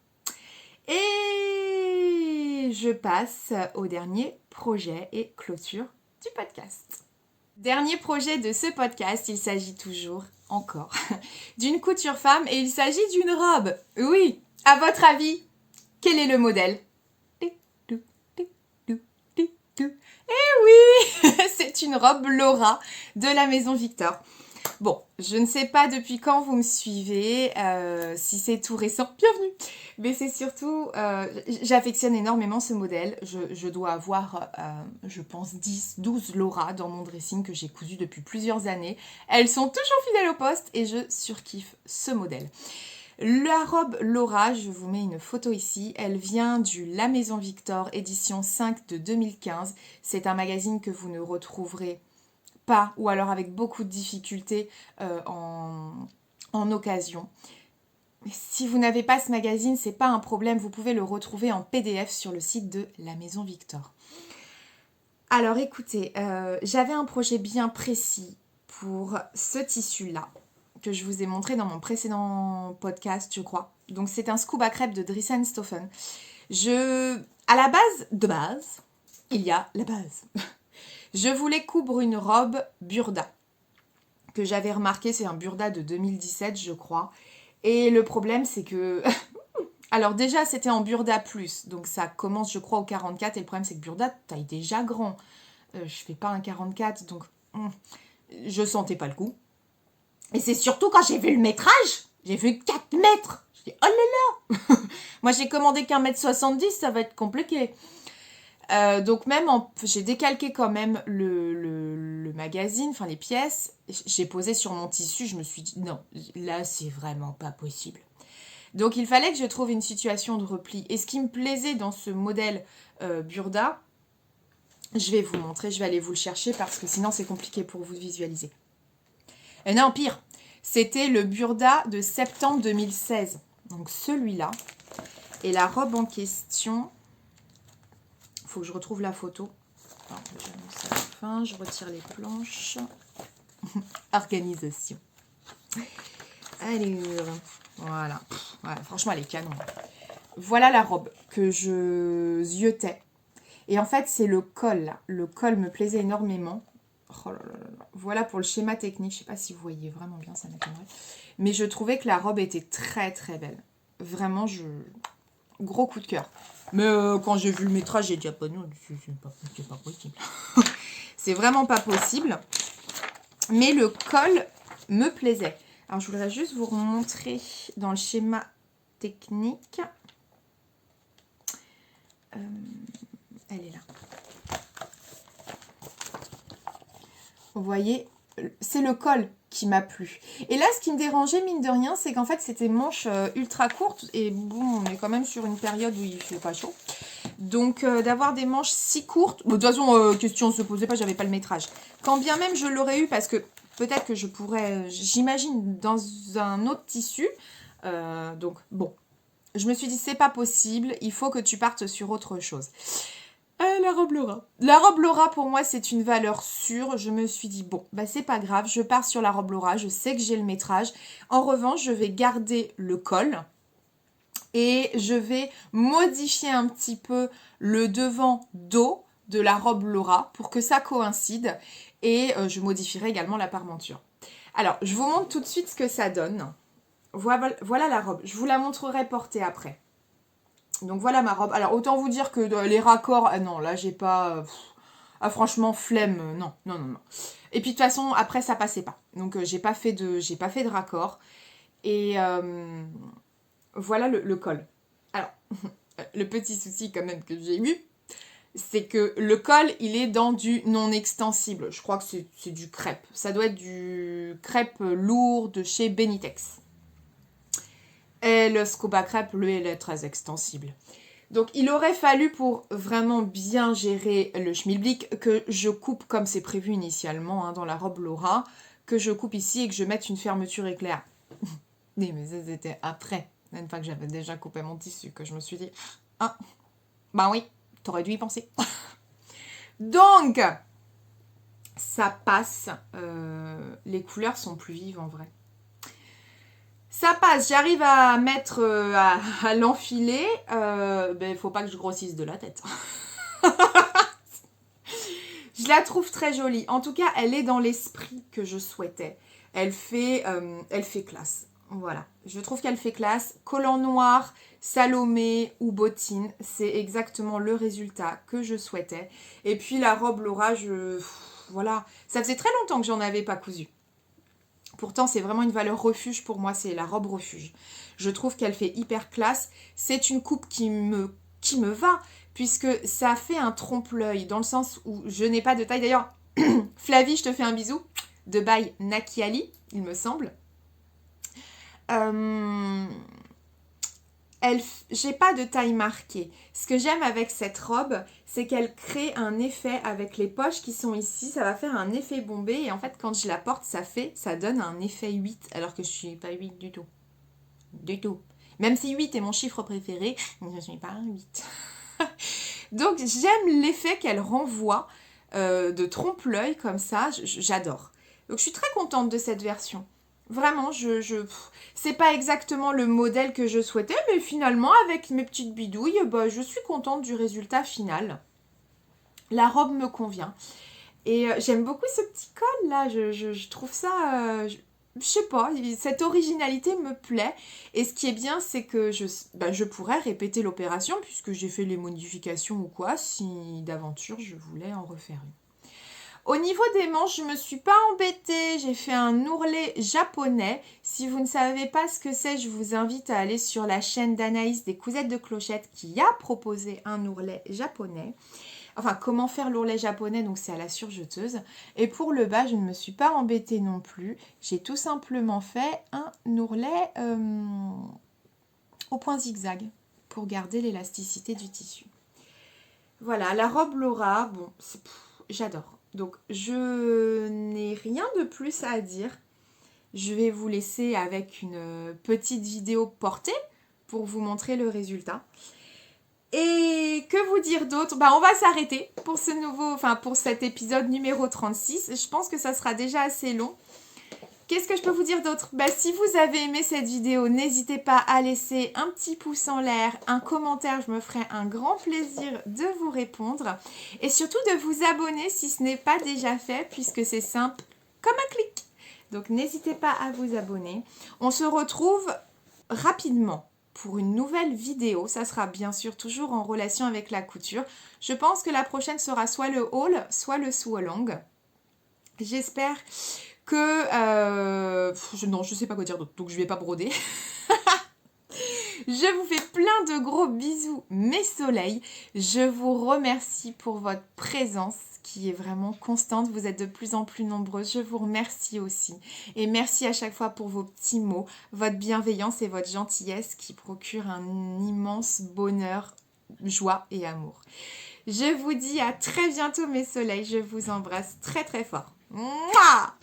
Et je passe au dernier projet et clôture du podcast. Dernier projet de ce podcast, il s'agit toujours, encore, d'une couture femme et il s'agit d'une robe. Oui, à votre avis, quel est le modèle? Eh oui, c'est une robe Laura de la maison Victor. Bon, je ne sais pas depuis quand vous me suivez, si c'est tout récent, bienvenue. Mais c'est surtout, j'affectionne énormément ce modèle. Je dois avoir, je pense, 10, 12 Laura dans mon dressing que j'ai cousu depuis plusieurs années. Elles sont toujours fidèles au poste et je surkiffe ce modèle. La robe Laura, je vous mets une photo ici, elle vient du La Maison Victor, édition 5 de 2015. C'est un magazine que vous ne retrouverez pas, ou alors avec beaucoup de difficultés en occasion. Mais si vous n'avez pas ce magazine, c'est pas un problème, vous pouvez le retrouver en PDF sur le site de La Maison Victor. Alors écoutez, j'avais un projet bien précis pour ce tissu-là, que je vous ai montré dans mon précédent podcast, je crois. Donc c'est un scoop à crêpes de Dries & Stoffen. À la base, il y a la base. Je voulais coudre une robe burda, que j'avais remarqué, c'est un burda de 2017, je crois. Et le problème, c'est que... Alors déjà, c'était en burda plus, donc ça commence, je crois, au 44. Et le problème, c'est que burda, taille déjà grand. Je fais pas un 44, donc je sentais pas le coup. Et c'est surtout quand j'ai vu le métrage, j'ai vu 4 mètres. Je dis, oh là là. Moi, j'ai commandé qu'un mètre 70, ça va être compliqué. Donc même, j'ai décalqué quand même le magazine, enfin les pièces. J'ai posé sur mon tissu, je me suis dit, non, là, c'est vraiment pas possible. Donc il fallait que je trouve une situation de repli. Et ce qui me plaisait dans ce modèle Burda, je vais vous montrer, je vais aller vous le chercher parce que sinon c'est compliqué pour vous de visualiser. Et non, pire, c'était le Burda de septembre 2016. Donc celui-là. Et la robe en question, il faut que je retrouve la photo. Alors, j'annonce à la fin, je retire les planches. Organisation. Allez, voilà. Ouais, franchement, elle est canon. Voilà la robe que je ziotais. Et en fait, c'est le col, là. Le col me plaisait énormément. Oh là là là. Voilà pour le schéma technique. Je ne sais pas si vous voyez vraiment bien, ça m'étonnerait. Mais je trouvais que la robe était très, très belle. Vraiment, gros coup de cœur. Mais quand j'ai vu le métrage, j'ai dit, ah bah non, c'est pas possible. C'est vraiment pas possible. Mais le col me plaisait. Alors, je voudrais juste vous montrer dans le schéma technique. Elle est là. Vous voyez, c'est le col qui m'a plu. Et là, ce qui me dérangeait, mine de rien, c'est qu'en fait, c'était manche ultra courte. Et bon, on est quand même sur une période où il fait pas chaud. Donc, d'avoir des manches si courtes... Bon, de toute façon, question ne se posait pas, j'avais pas le métrage. Quand bien même je l'aurais eu, parce que peut-être que je pourrais, j'imagine, dans un autre tissu. Donc, bon. Je me suis dit, c'est pas possible, il faut que tu partes sur autre chose. La robe Laura. La robe Laura, pour moi, c'est une valeur sûre. Je me suis dit, bon, bah c'est pas grave, je pars sur la robe Laura, je sais que j'ai le métrage. En revanche, je vais garder le col et je vais modifier un petit peu le devant-dos de la robe Laura pour que ça coïncide. Et je modifierai également la parmenture. Alors, je vous montre tout de suite ce que ça donne. Voilà la robe. Je vous la montrerai portée après. Donc voilà ma robe. Alors autant vous dire que les raccords, non, là j'ai pas... franchement, flemme, non, non, non, non. Et puis de toute façon, après ça passait pas. Donc j'ai pas fait de raccord. Et voilà le col. Alors, le petit souci quand même que j'ai eu, c'est que le col, il est dans du non extensible. Je crois que c'est du crêpe. Ça doit être du crêpe lourd de chez Benitex. Et le Scuba Crêpe, lui, il est très extensible. Donc, il aurait fallu, pour vraiment bien gérer le schmilblick, que je coupe comme c'est prévu initialement dans la robe Laura, que je coupe ici et que je mette une fermeture éclair. Mais ça, c'était après, une fois que j'avais déjà coupé mon tissu, que je me suis dit, ah, bah oui, t'aurais dû y penser. Donc, ça passe. Les couleurs sont plus vives en vrai. Ça passe, j'arrive à mettre, à l'enfiler. Il faut pas que je grossisse de la tête. Je la trouve très jolie. En tout cas, elle est dans l'esprit que je souhaitais. Elle fait classe. Voilà. Je trouve qu'elle fait classe. Collant noir, Salomé ou bottine, c'est exactement le résultat que je souhaitais. Et puis la robe Laura, voilà. Ça faisait très longtemps que j'en avais pas cousu. Pourtant, c'est vraiment une valeur refuge pour moi, c'est la robe refuge. Je trouve qu'elle fait hyper classe. C'est une coupe qui me va, puisque ça fait un trompe-l'œil, dans le sens où je n'ai pas de taille. D'ailleurs, Flavie, je te fais un bisou, de by Nakiali, il me semble. J'ai pas de taille marquée. Ce que j'aime avec cette robe, c'est qu'elle crée un effet avec les poches qui sont ici. Ça va faire un effet bombé. Et en fait, quand je la porte, ça donne un effet 8. Alors que je suis pas 8 du tout. Du tout. Même si 8 est mon chiffre préféré, je ne suis pas un 8. Donc, j'aime l'effet qu'elle renvoie de trompe-l'œil comme ça. J'adore. Donc, je suis très contente de cette version. Vraiment, c'est pas exactement le modèle que je souhaitais, mais finalement, avec mes petites bidouilles, je suis contente du résultat final. La robe me convient. Et j'aime beaucoup ce petit col, là. Je trouve ça... je sais pas, cette originalité me plaît. Et ce qui est bien, c'est que je pourrais répéter l'opération, puisque j'ai fait les modifications ou quoi, si d'aventure je voulais en refaire une. Au niveau des manches, je me suis pas embêtée. J'ai fait un ourlet japonais. Si vous ne savez pas ce que c'est, je vous invite à aller sur la chaîne d'Anaïs des Cousettes de Clochette qui a proposé un ourlet japonais. Enfin, comment faire l'ourlet japonais, donc c'est à la surjeteuse. Et pour le bas, je ne me suis pas embêtée non plus. J'ai tout simplement fait un ourlet au point zigzag pour garder l'élasticité du tissu. Voilà, la robe Laura, bon, j'adore. Donc, je n'ai rien de plus à dire. Je vais vous laisser avec une petite vidéo portée pour vous montrer le résultat. Et que vous dire d'autre? On va s'arrêter pour pour cet épisode numéro 36. Je pense que ça sera déjà assez long. Qu'est-ce que je peux vous dire d'autre? Si vous avez aimé cette vidéo, n'hésitez pas à laisser un petit pouce en l'air, un commentaire, je me ferai un grand plaisir de vous répondre. Et surtout de vous abonner si ce n'est pas déjà fait, puisque c'est simple comme un clic. Donc n'hésitez pas à vous abonner. On se retrouve rapidement pour une nouvelle vidéo. Ça sera bien sûr toujours en relation avec la couture. Je pense que la prochaine sera soit le haul, soit le sew-along. J'espère que... non, je sais pas quoi dire d'autre, donc je vais pas broder. Je vous fais plein de gros bisous, mes soleils. Je vous remercie pour votre présence qui est vraiment constante. Vous êtes de plus en plus nombreuses. Je vous remercie aussi. Et merci à chaque fois pour vos petits mots, votre bienveillance et votre gentillesse qui procurent un immense bonheur, joie et amour. Je vous dis à très bientôt, mes soleils. Je vous embrasse très très fort. Mouah!